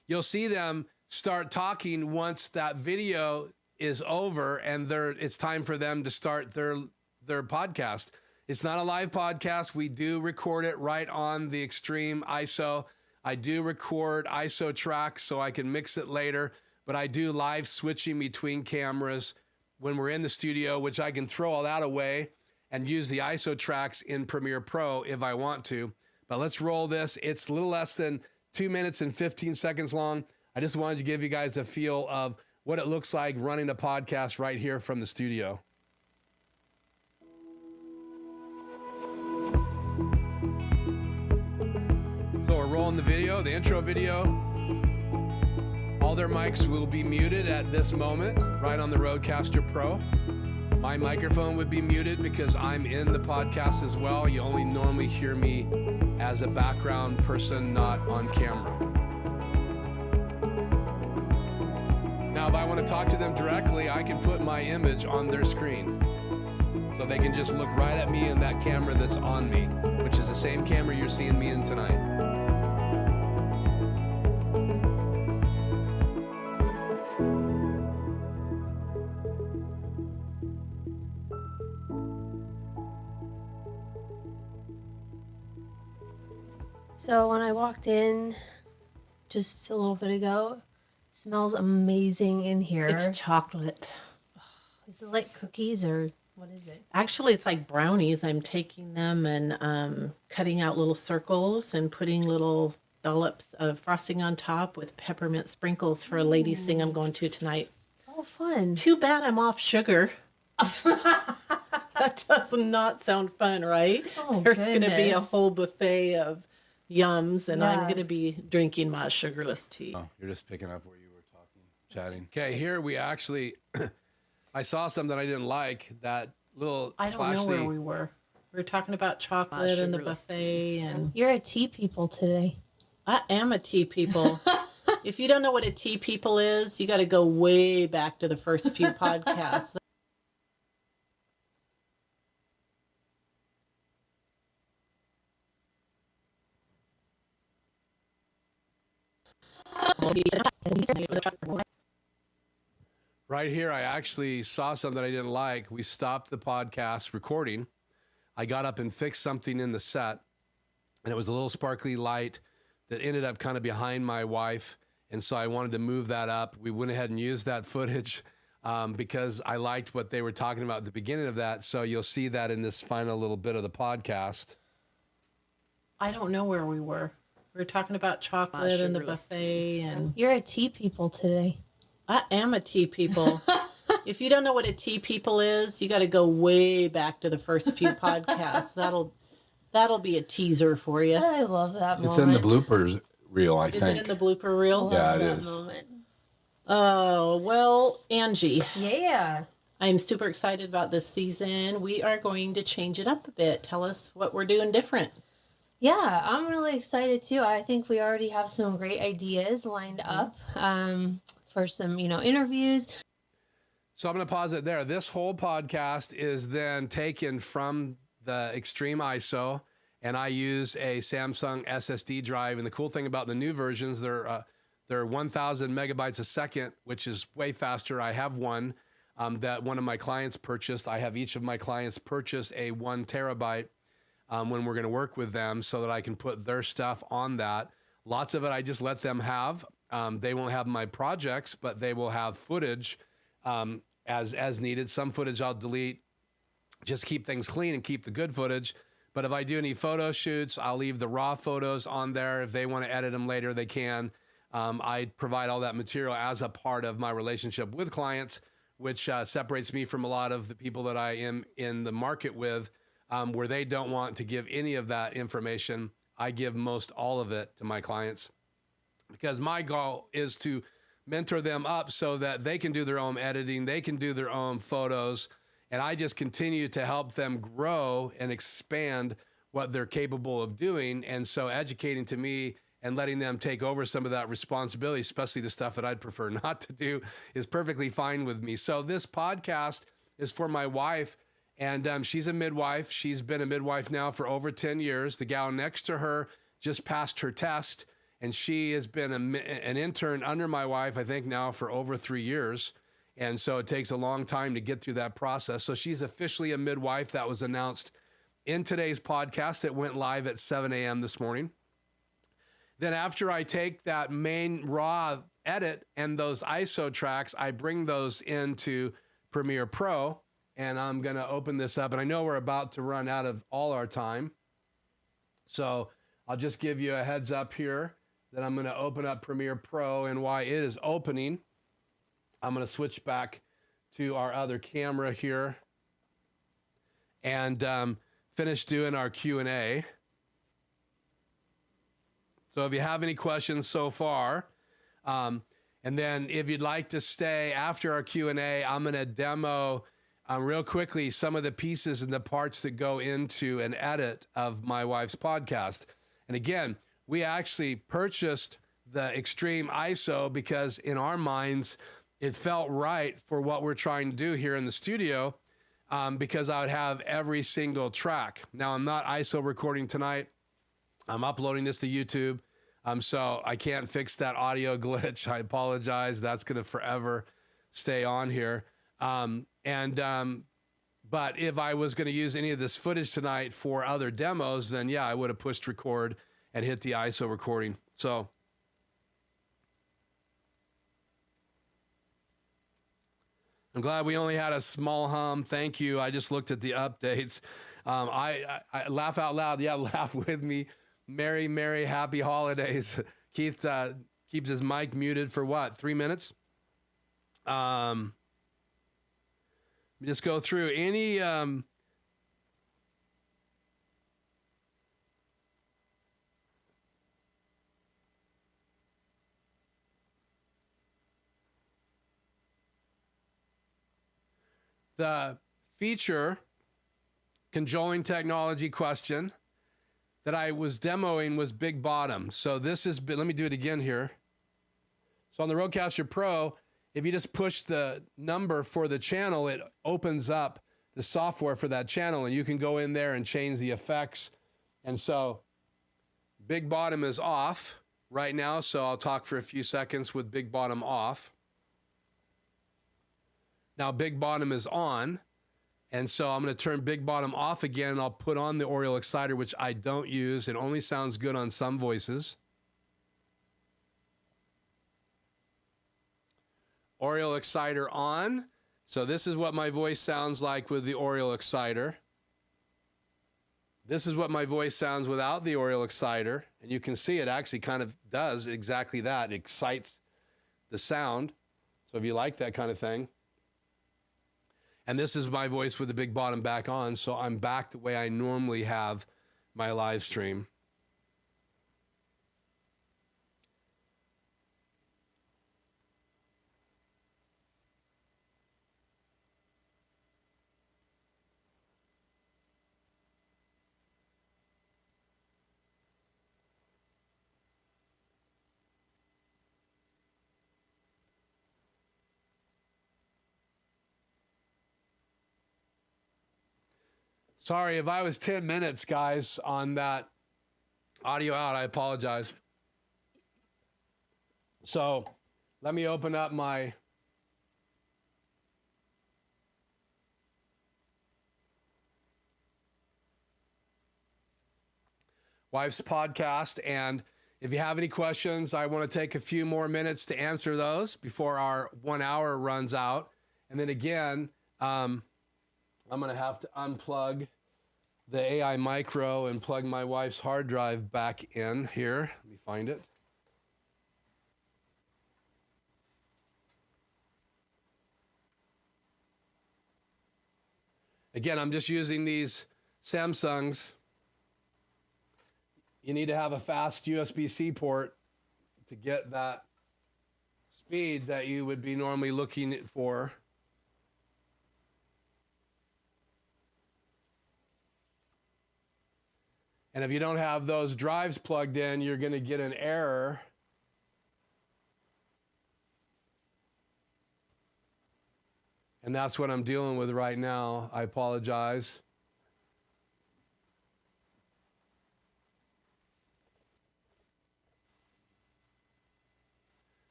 you'll see them start talking once that video is over, and it's time for them to start their podcast. It's not a live podcast. We do record it right on the Extreme ISO. I do record ISO tracks so I can mix it later, but I do live switching between cameras when we're in the studio, which I can throw all that away and use the ISO tracks in Premiere Pro if I want to. But let's roll this. It's a little less than 2 minutes and 15 seconds long. I just wanted to give you guys a feel of what it looks like running a podcast right here from the studio. So we're rolling the video, the intro video. All their mics will be muted at this moment, right on the Rodecaster Pro. My microphone would be muted because I'm in the podcast as well. You only normally hear me as a background person, not on camera. Now, if I want to talk to them directly, I can put my image on their screen. So they can just look right at me in that camera that's on me, which is the same camera you're seeing me in tonight. So when I walked in just a little bit ago, it smells amazing in here. It's chocolate. Is it like cookies or what is it? Actually, it's like brownies. I'm taking them and cutting out little circles and putting little dollops of frosting on top with peppermint sprinkles for a ladies' sing I'm going to tonight. Oh, fun. Too bad I'm off sugar. That does not sound fun, right? Oh, There's going to be a goodness. whole buffet of yums, and I'm Yeah. going to be drinking my sugarless tea. Oh, you're just picking up where you were talking, chatting. Okay, here we actually, I saw something I didn't like, that little I don't know where we were. We were talking about chocolate and the sugarless buffet, and You're a tea people today. I am a tea people. If you don't know what a tea people is, you got to go way back to the first few podcasts. Right here, I actually saw something I didn't like. We stopped the podcast recording. I got up and fixed something in the set, and it was a little sparkly light that ended up kind of behind my wife, and so I wanted to move that up. We went ahead and used that footage because I liked what they were talking about at the beginning of that, so you'll see that in this final little bit of the podcast. I don't know where we were. We were talking about chocolate and the sugarless buffet, and You're a tea people today. I am a tea people. If you don't know what a tea people is, you got to go way back to the first few podcasts. That'll be a teaser for you. I love that moment. It's in the bloopers reel, I Is it think. in the blooper reel? Love Yeah, it that is. moment. Oh, well, Angie, Yeah. I'm super excited about this season. We are going to change it up a bit. Tell us what we're doing different. Yeah, I'm really excited too. I think we already have some great ideas lined up for some, interviews. So I'm going to pause it there. This whole podcast is then taken from the Extreme ISO, and I use a Samsung SSD drive. And the cool thing about the new versions, they're 1,000 megabytes a second, which is way faster. I have one that one of my clients purchased. I have each of my clients purchase a 1 terabyte when we're going to work with them so that I can put their stuff on that. Lots of it I just let them have. They won't have my projects, but they will have footage as needed. Some footage I'll delete, just keep things clean and keep the good footage. But if I do any photo shoots, I'll leave the raw photos on there. If they want to edit them later, they can. I provide all that material as a part of my relationship with clients, which separates me from a lot of the people that I am in the market with, where they don't want to give any of that information. I give most all of it to my clients because my goal is to mentor them up so that they can do their own editing, they can do their own photos, and I just continue to help them grow and expand what they're capable of doing. And so educating to me and letting them take over some of that responsibility, especially the stuff that I'd prefer not to do, is perfectly fine with me. So this podcast is for my wife, and she's a midwife. She's been a midwife now for over 10 years. The gal next to her just passed her test, and she has been an intern under my wife, I think now for over 3 years. And so it takes a long time to get through that process. So she's officially a midwife. That was announced in today's podcast that went live at 7 a.m. this morning. Then after I take that main raw edit and those ISO tracks, I bring those into Premiere Pro, and I'm going to open this up. And I know we're about to run out of all our time, so I'll just give you a heads up here that I'm going to open up Premiere Pro, and while it is opening, I'm going to switch back to our other camera here and finish doing our Q&A. So if you have any questions so far, and then if you'd like to stay after our Q&A, I'm going to demo real quickly some of the pieces and the parts that go into an edit of my wife's podcast. And again, we actually purchased the extreme ISO because in our minds, it felt right for what we're trying to do here in the studio, because I would have every single track. Now, I'm not ISO recording tonight. I'm uploading this to YouTube, so I can't fix that audio glitch. I apologize. That's going to forever stay on here. But if I was going to use any of this footage tonight for other demos, then yeah, I would have pushed record and hit the ISO recording. So I'm glad we only had a small hum. Thank you. I just looked at the updates. I laugh out loud. Yeah, laugh with me. Merry, merry, happy holidays. Keith keeps his mic muted for what, 3 minutes? Let me just go through any... The feature controlling technology question that I was demoing was Big Bottom. So this is, let me do it again here. So on the Rodecaster Pro, if you just push the number for the channel, it opens up the software for that channel, and you can go in there and change the effects. And so Big Bottom is off right now, so I'll talk for a few seconds with Big Bottom off. Now Big Bottom is on, and so I'm going to turn Big Bottom off again, and I'll put on the Oriole Exciter, which I don't use. It only sounds good on some voices. Oriole Exciter on. So this is what my voice sounds like with the Oriole Exciter. This is what my voice sounds without the Oriole Exciter. And you can see it actually kind of does exactly that. It excites the sound. So if you like that kind of thing. And this is my voice with the Big Bottom back on. So I'm back the way I normally have my live stream. Sorry, if I was 10 minutes, guys, on that audio out, I apologize. So let me open up my wife's podcast. And if you have any questions, I want to take a few more minutes to answer those before our 1 hour runs out. And then again, I'm going to have to unplug the AI micro and plug my wife's hard drive back in here. Let me find it. Again, I'm just using these Samsungs. You need to have a fast USB-C port to get that speed that you would be normally looking for. And if you don't have those drives plugged in, you're going to get an error. And that's what I'm dealing with right now. I apologize.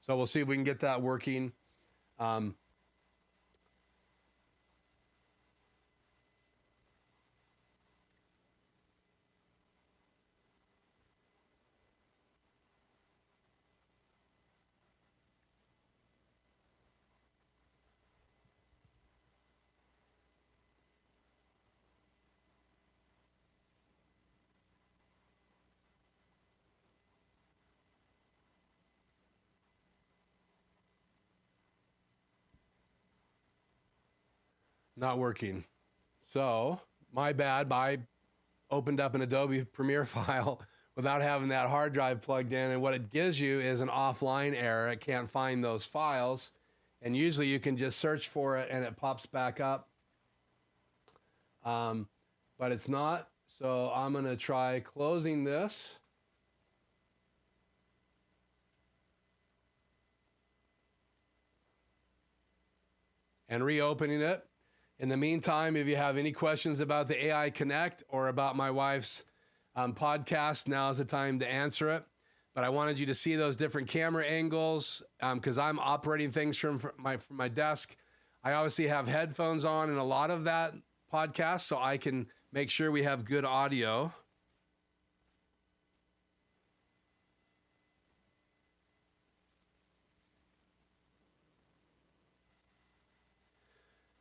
So we'll see if we can get that working. not working. So my bad. I opened up an Adobe Premiere file without having that hard drive plugged in. And what it gives you is an offline error. It can't find those files. And usually you can just search for it and it pops back up. But it's not. So I'm going to try closing this. And reopening it. In the meantime, if you have any questions about the AI Connect or about my wife's podcast, now is the time to answer it. But I wanted you to see those different camera angles because I'm operating things from my desk. I obviously have headphones on in a lot of that podcast, so I can make sure we have good audio.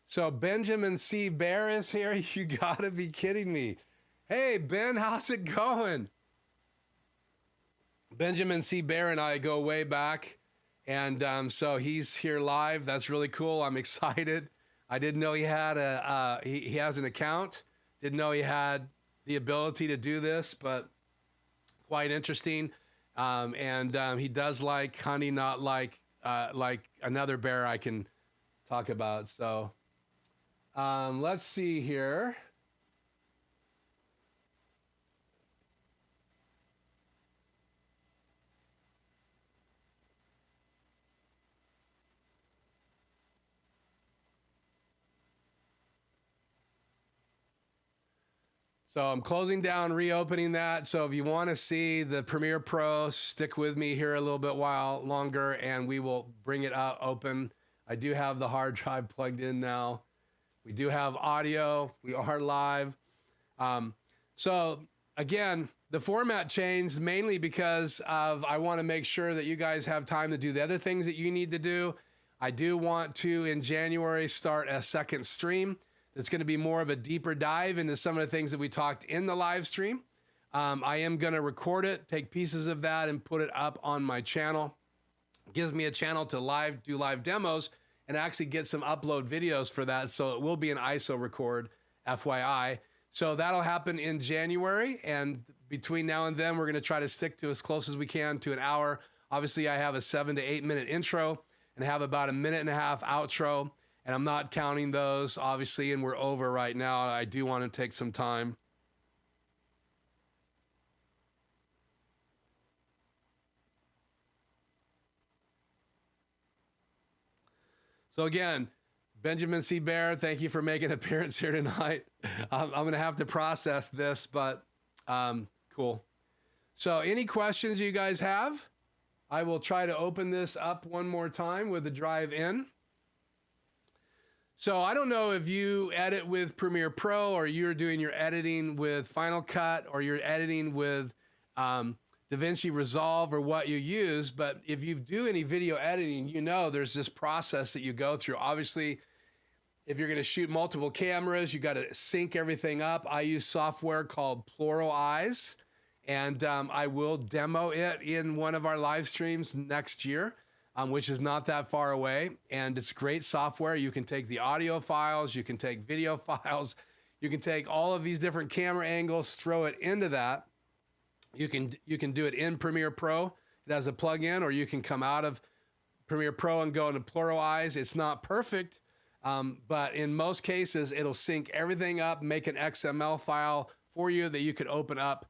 So Benjamin C. Bear is here. You gotta be kidding me. Hey, Ben, how's it going? Benjamin C. Bear and I go way back. And so he's here live. That's really cool. I'm excited. I didn't know he had he has an account. Didn't know he had the ability to do this, but quite interesting. He does like honey, not like another bear I can talk about. So let's see here. So I'm closing down, reopening that. So if you want to see the Premiere Pro, stick with me here a little bit while longer and we will bring it out open. I do have the hard drive plugged in now. We do have audio. We are live. So again, the format changed mainly because of I want to make sure that you guys have time to do the other things that you need to do. I do want to, in January, start a second stream. It's going to be more of a deeper dive into some of the things that we talked in the live stream. I am going to record it, take pieces of that and put it up on my channel. It gives me a channel to do live demos and actually get some upload videos for that. So it will be an ISO record, FYI. So that'll happen in January. And between now and then, we're going to try to stick to as close as we can to an hour. Obviously, I have a 7 to 8 minute intro and have about a 1.5 minute outro. And I'm not counting those, obviously, and we're over right now. I do want to take some time. So again, Benjamin C. Bear, thank you for making an appearance here tonight. I'm going to have to process this, but cool. So any questions you guys have? I will try to open this up one more time with the drive in. So I don't know if you edit with Premiere Pro or you're doing your editing with Final Cut or you're editing with DaVinci Resolve or what you use, but if you do any video editing, you know there's this process that you go through. Obviously, if you're going to shoot multiple cameras, you got to sync everything up. I use software called Alsoi, and I will demo it in one of our live streams next year. Which is not that far away, and it's great software. You can take the audio files, you can take video files, you can take all of these different camera angles, throw it into that. You can do it in Premiere Pro. It has a plug-in, or you can come out of Premiere Pro and go into Alsoi. It's not perfect, but in most cases, it'll sync everything up, make an XML file for you that you could open up.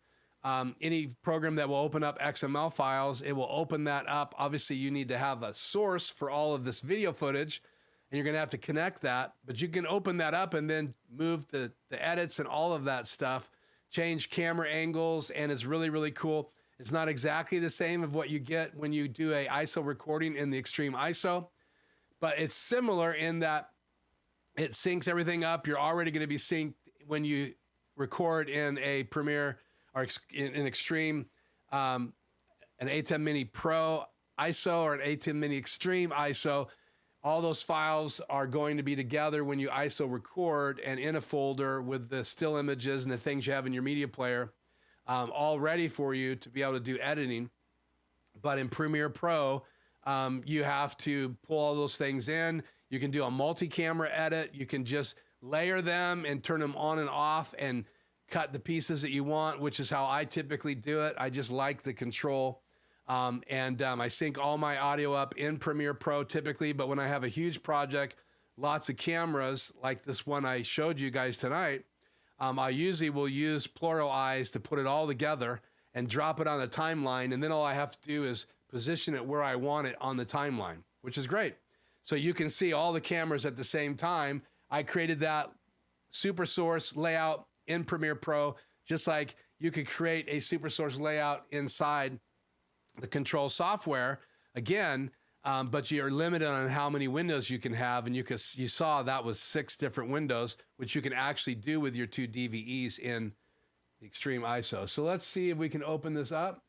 Any program that will open up XML files, it will open that up. Obviously, you need to have a source for all of this video footage, and you're going to have to connect that. But you can open that up and then move the edits and all of that stuff, change camera angles, and it's really, really cool. It's not exactly the same of what you get when you do a ISO recording in the extreme ISO, but it's similar in that it syncs everything up. You're already going to be synced when you record in a Premiere or in Extreme, an A10 Mini Pro ISO or an A10 Mini Extreme ISO. All those files are going to be together when you ISO record and in a folder with the still images and the things you have in your media player, all ready for you to be able to do editing. But in Premiere Pro, you have to pull all those things in. You can do a multi-camera edit. You can just layer them and turn them on and off and cut the pieces that you want, which is how I typically do it. I just like the control. I sync all my audio up in Premiere Pro typically, but when I have a huge project, lots of cameras like this one I showed you guys tonight, I usually will use plural eyes to put it all together and drop it on the timeline. And then all I have to do is position it where I want it on the timeline, which is great. So you can see all the cameras at the same time. I created that super source layout in Premiere Pro, just like you could create a super source layout inside the control software again, but you're limited on how many windows you can have. And you saw that was 6 different windows, which you can actually do with your 2 DVEs in the extreme ISO. So let's see if we can open this up.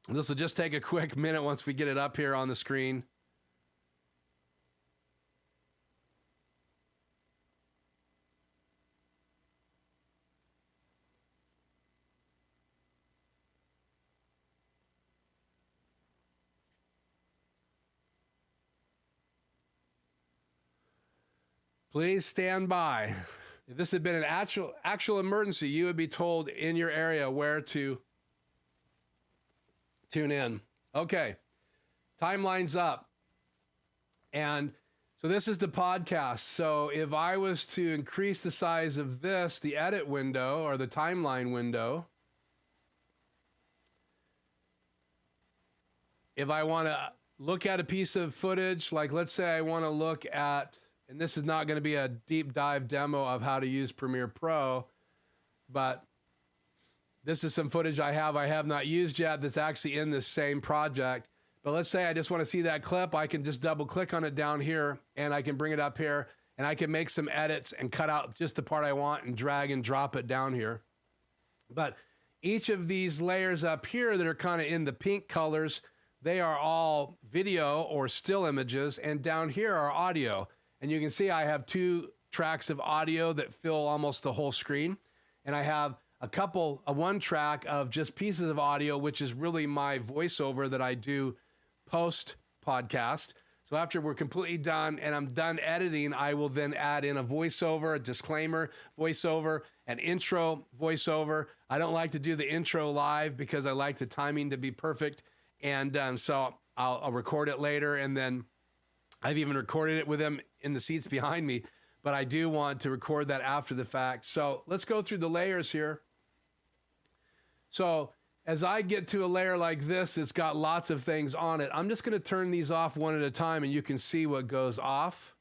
This will just take a quick minute once we get it up here on the screen. Please stand by. If this had been an actual emergency, you would be told in your area where to tune in. Okay, timeline's up. And so this is the podcast. So if I was to increase the size of this, the edit window or the timeline window, if I want to look at a piece of footage, like let's say I want to look at, and this is not going to be a deep dive demo of how to use Premiere Pro, but this is some footage I have not used yet that's actually in this same project. But let's say I just want to see that clip. I can just double click on it down here and I can bring it up here and I can make some edits and cut out just the part I want and drag and drop it down here. But each of these layers up here that are kind of in the pink colors, they are all video or still images, and down here are audio. And you can see I have 2 tracks of audio that fill almost the whole screen. And I have one track of just pieces of audio, which is really my voiceover that I do post podcast. So after we're completely done and I'm done editing, I will then add in a voiceover, a disclaimer voiceover, an intro voiceover. I don't like to do the intro live because I like the timing to be perfect. And so I'll record it later, and then I've even recorded it with them in the seats behind me, but I do want to record that after the fact. So let's go through the layers here. So as I get to a layer like this, it's got lots of things on it. I'm just going to turn these off one at a time and you can see what goes off.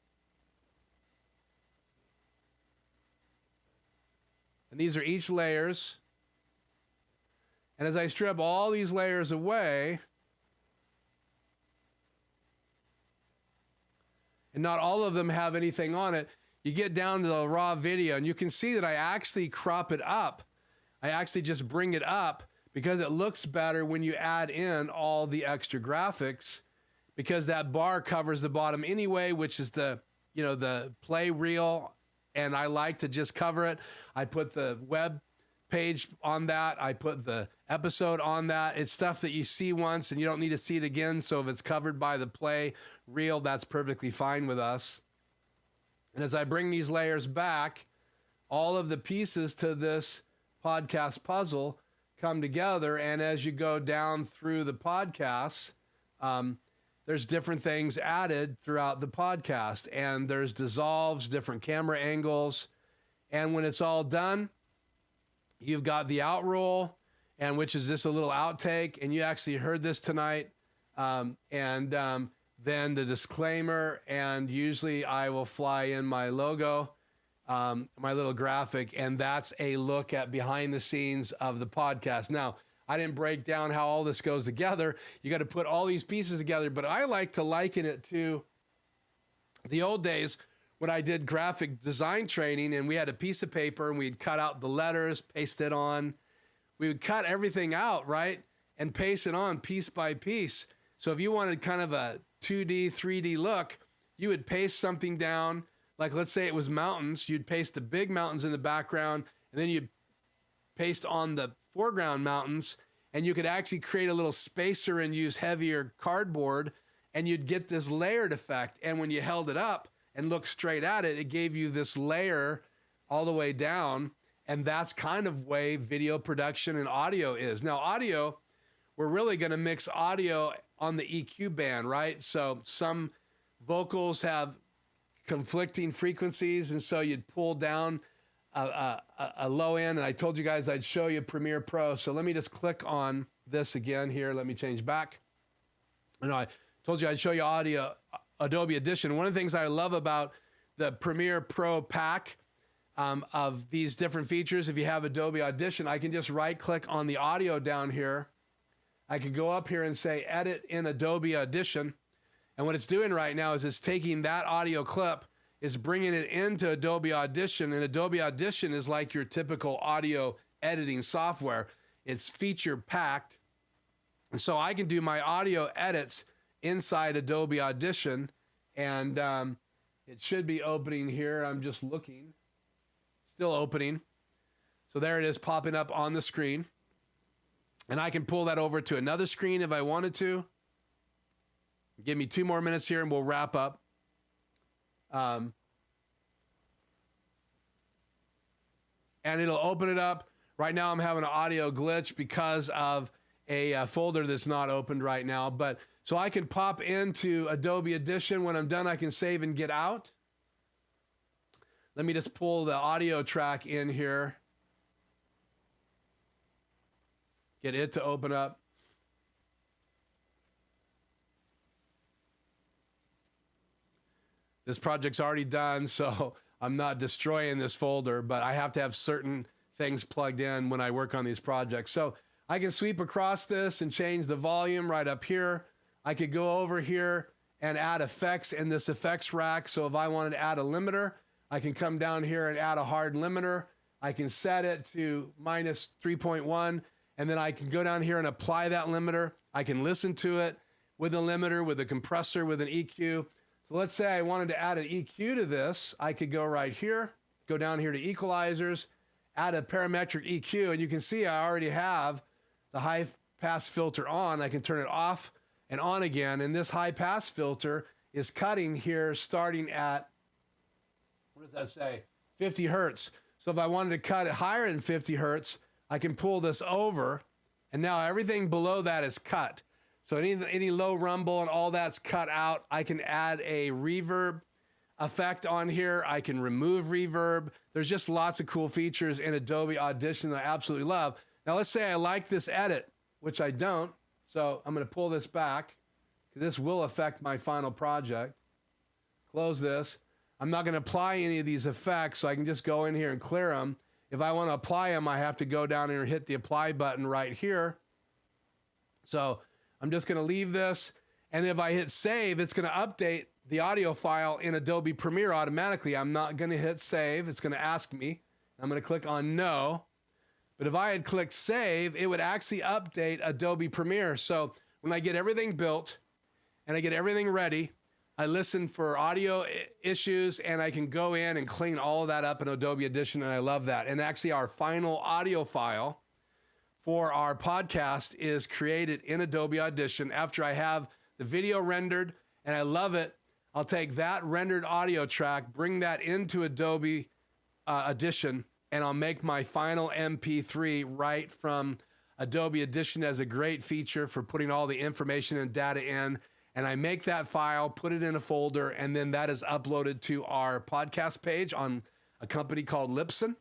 And these are each layers. And as I strip all these layers away, and not all of them have anything on it, you get down to the raw video and you can see that I actually crop it up. I actually just bring it up because it looks better when you add in all the extra graphics, because that bar covers the bottom anyway, which is the play reel. And I like to just cover it. I put the web page on that. I put the episode on that. It's stuff that you see once and you don't need to see it again. So if it's covered by the play reel, that's perfectly fine with us. And as I bring these layers back, all of the pieces to this podcast puzzle come together. And as you go down through the podcasts, there's different things added throughout the podcast, and there's dissolves, different camera angles. And when it's all done, you've got the out roll, and which is just a little outtake, and you actually heard this tonight. Then the disclaimer, and usually I will fly in my logo, my little graphic, and that's a look at behind the scenes of the podcast. Now, I didn't break down how all this goes together. You got to put all these pieces together, but I like to liken it to the old days when I did graphic design training, and we had a piece of paper and we'd cut out the letters, paste it on. We would cut everything out, right? And paste it on piece by piece. So if you wanted kind of a 2D, 3D look, you would paste something down. Like let's say it was mountains. You'd paste the big mountains in the background, and then you'd paste on the foreground mountains, and you could actually create a little spacer and use heavier cardboard, and you'd get this layered effect. And when you held it up and looked straight at it, it gave you this layer all the way down. And that's kind of way video production and audio is. Now, audio, we're really going to mix audio on the EQ band, right? So some vocals have conflicting frequencies, and so you'd pull down a low end. And I told you guys I'd show you Premiere Pro. So let me just click on this again here. Let me change back. And I told you I'd show you audio, Adobe Audition. One of the things I love about the Premiere Pro pack of these different features, if you have Adobe Audition, I can just right click on the audio down here. I can go up here and say edit in Adobe Audition. And what it's doing right now is it's taking that audio clip, is bringing it into Adobe Audition. And Adobe Audition is like your typical audio editing software. It's feature packed. And so I can do my audio edits inside Adobe Audition. And it should be opening here. I'm just looking. Still opening. So there it is popping up on the screen. And I can pull that over to another screen if I wanted to. Give me 2 more minutes here and we'll wrap up. And it'll open it up. Right now I'm having an audio glitch because of a folder that's not opened right now. But so I can pop into Adobe Audition. When I'm done, I can save and get out. Let me just pull the audio track in here. Get it to open up. This project's already done, so I'm not destroying this folder, but I have to have certain things plugged in when I work on these projects. So I can sweep across this and change the volume right up here. I could go over here and add effects in this effects rack. So if I wanted to add a limiter, I can come down here and add a hard limiter. I can set it to minus 3.1, and then I can go down here and apply that limiter. I can listen to it with a limiter, with a compressor, with an EQ. So let's say I wanted to add an EQ to this. I could go right here, go down here to equalizers, add a parametric EQ, and you can see I already have the high pass filter on. I can turn it off and on again, and this high pass filter is cutting here starting at, what does that say? 50 hertz. So if I wanted to cut it higher than 50 hertz, I can pull this over, and now everything below that is cut. So any low rumble and all that's cut out. I can add a reverb effect on here. I can remove reverb. There's just lots of cool features in Adobe Audition that I absolutely love. Now let's say I like this edit, which I don't. So I'm going to pull this back. This will affect my final project. Close this. I'm not going to apply any of these effects, so I can just go in here and clear them. If I want to apply them, I have to go down here and hit the apply button right here. So I'm just going to leave this. And if I hit save, it's going to update the audio file in Adobe Premiere automatically. I'm not going to hit save. It's going to ask me. I'm going to click on no. But if I had clicked save, it would actually update Adobe Premiere. So when I get everything built and I get everything ready, I listen for audio issues and I can go in and clean all of that up in Adobe Audition, and I love that. And actually our final audio file for our podcast is created in Adobe Audition after I have the video rendered, and I love it. I'll take that rendered audio track, bring that into Adobe Audition, and I'll make my final MP3 right from Adobe Audition as a great feature for putting all the information and data in. And I make that file, put it in a folder, and then that is uploaded to our podcast page on a company called Libsyn.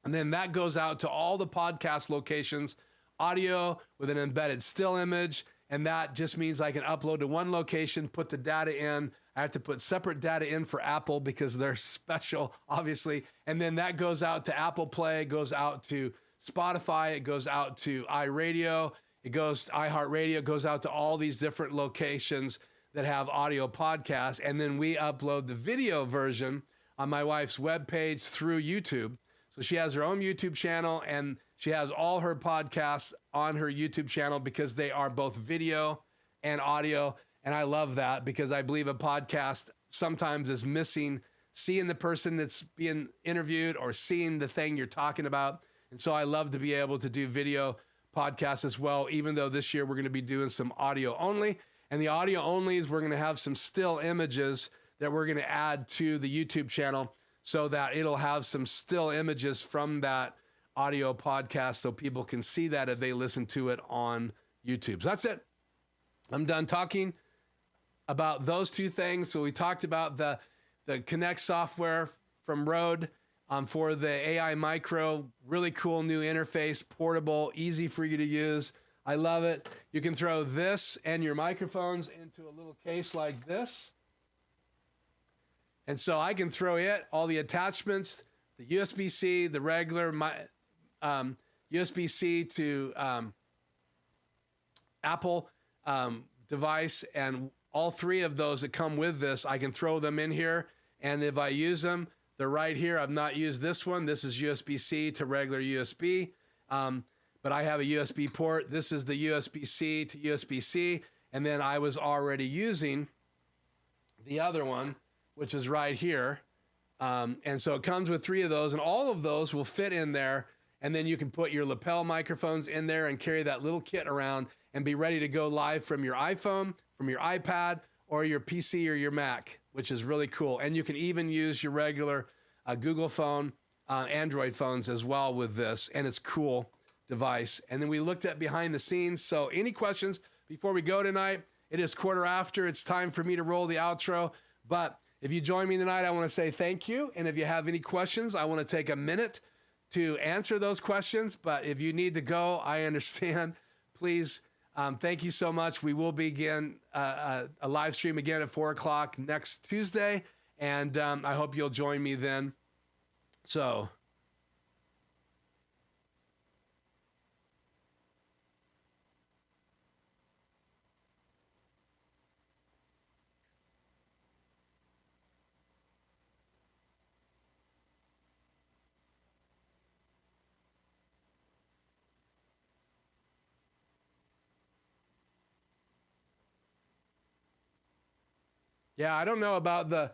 And then that goes out to all the podcast locations, audio with an embedded still image. And that just means I can upload to one location, put the data in. I have to put separate data in for Apple because they're special, obviously. And then that goes out to Apple Play, it goes out to Spotify, it goes out to iRadio, it goes to iHeartRadio, it goes out to all these different locations that have audio podcasts. And then we upload the video version on my wife's webpage through YouTube. So she has her own YouTube channel, and she has all her podcasts on her YouTube channel because they are both video and audio. And I love that because I believe a podcast sometimes is missing seeing the person that's being interviewed or seeing the thing you're talking about. And so I love to be able to do video podcast as well, even though this year we're going to be doing some audio only. And the audio only is we're going to have some still images that we're going to add to the YouTube channel so that it'll have some still images from that audio podcast so people can see that if they listen to it on YouTube. So that's it. I'm done talking about those two things. So we talked about the Connect software from Rode for the AI Micro. Really cool new interface, portable, easy for you to use. I love it. You can throw this and your microphones into a little case like this. And so I can throw it, all the attachments, the USB-C, the regular USB-C to Apple device, and all three of those that come with this, I can throw them in here. And if I use them, they're right here. I've not used this one. This is USB-C to regular USB. But I have a USB port. This is the USB-C to USB-C. And then I was already using the other one, which is right here. And so it comes with three of those, and all of those will fit in there. And then you can put your lapel microphones in there and carry that little kit around and be ready to go live from your iPhone, from your iPad, or your PC or your Mac, which is really cool. And you can even use your regular Google phone, Android phones as well with this. And it's cool device. And then we looked at behind the scenes. So any questions before we go tonight? It is 1:15. It's time for me to roll the outro. But if you join me tonight, I want to say thank you. And if you have any questions, I want to take a minute to answer those questions. But if you need to go, I understand. Please, thank you so much. We will begin a live stream again at 4 o'clock next Tuesday. And I hope you'll join me then. So... yeah, I don't know about the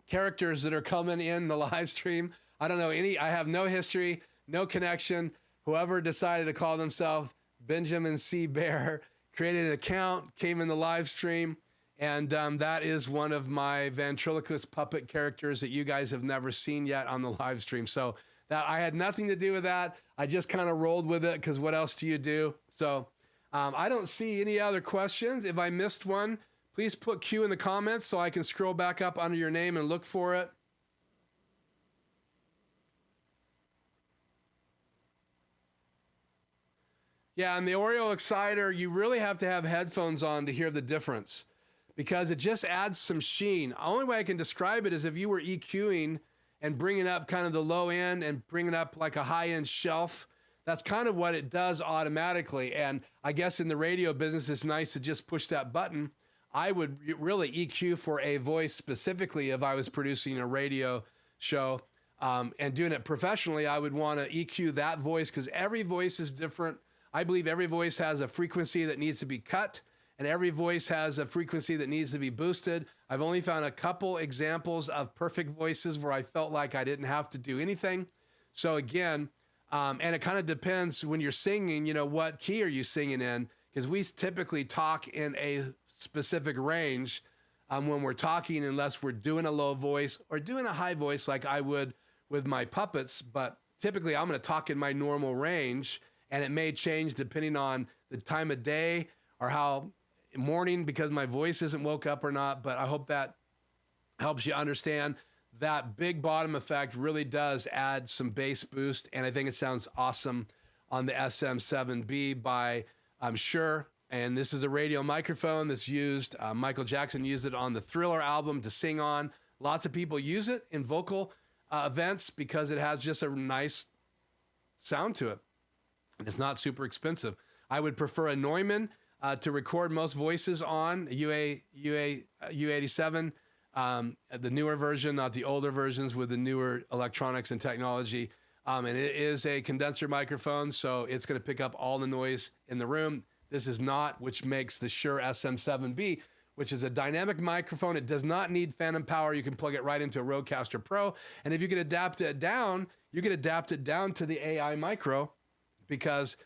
characters that are coming in the live stream. I don't know any. I have no history, no connection. Whoever decided to call themselves Benjamin C. Bear created an account, came in the live stream, and that is one of my ventriloquist puppet characters that you guys have never seen yet on the live stream. So that I had nothing to do with that. I just kind of rolled with it because what else do you do? So I don't see any other questions. If I missed one, please put Q in the comments so I can scroll back up under your name and look for it. Yeah, and the Oreo Exciter, you really have to have headphones on to hear the difference because it just adds some sheen. The only way I can describe it is if you were EQing and bringing up kind of the low end and bringing up like a high-end shelf. That's kind of what it does automatically. And I guess in the radio business, it's nice to just push that button. I would really EQ for a voice specifically if I was producing a radio show and doing it professionally. I would want to EQ that voice because every voice is different. I believe every voice has a frequency that needs to be cut, and every voice has a frequency that needs to be boosted. I've only found a couple examples of perfect voices where I felt like I didn't have to do anything. So again, and it kind of depends when you're singing, you know, what key are you singing in? Because we typically talk in a specific range when we're talking, unless we're doing a low voice or doing a high voice like I would with my puppets. But typically I'm going to talk in my normal range, and it may change depending on the time of day or how morning because my voice isn't woke up or not. But I hope that helps you understand that big bottom effect really does add some bass boost. And I think it sounds awesome on the SM7B by Shure. And this is a radio microphone that's used. Michael Jackson used it on the Thriller album to sing on. Lots of people use it in vocal events because it has just a nice sound to it. And it's not super expensive. I would prefer a Neumann to record most voices on, U87, the newer version, not the older versions with the newer electronics and technology. And it is a condenser microphone, so it's going to pick up all the noise in the room. This is not, which makes the Shure SM7B, which is a dynamic microphone. It does not need phantom power. You can plug it right into a Rodecaster Pro. And if you can adapt it down, you can adapt it down to the AI Micro because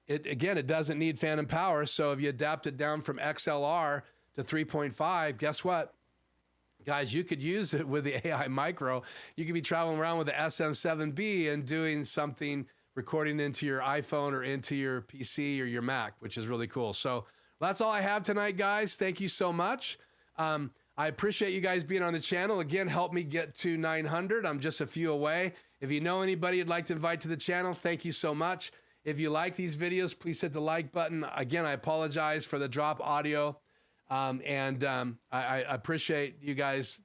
it doesn't need phantom power. So if you adapt it down from XLR to 3.5, guess what? Guys, you could use it with the AI Micro. You could be traveling around with the SM7B and doing something, recording into your iPhone or into your PC or your Mac, which is really cool. So that's all I have tonight, guys. Thank you so much. I appreciate you guys being on the channel. Again, help me get to 900. I'm just a few away. If you know anybody you'd like to invite to the channel, thank you so much. If you like these videos, please hit the like button. Again, I apologize for the drop audio. I appreciate you guys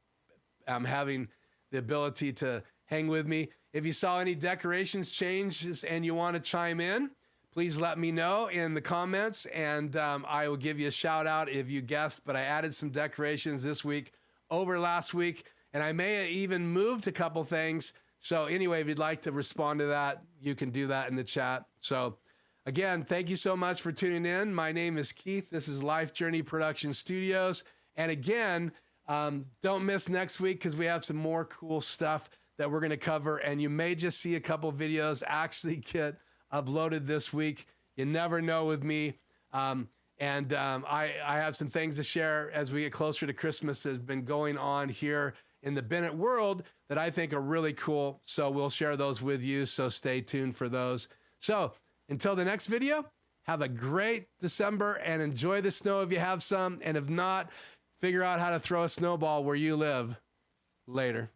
having the ability to hang with me. If you saw any decorations changes and you want to chime in, please let me know in the comments, and I will give you a shout out if you guessed. But I added some decorations this week over last week, and I may have even moved a couple things. So anyway, if you'd like to respond to that, you can do that in the chat. So again, thank you so much for tuning in. My name is Keith. This is Life Journey Production Studios. And again, don't miss next week because we have some more cool stuff that we're going to cover. And you may just see a couple videos actually get uploaded this week. You never know with me. I have some things to share as we get closer to Christmas that has been going on here in the Bennett world that I think are really cool. So we'll share those with you. So stay tuned for those. So until the next video, have a great December and enjoy the snow if you have some. And if not, figure out how to throw a snowball where you live. Later.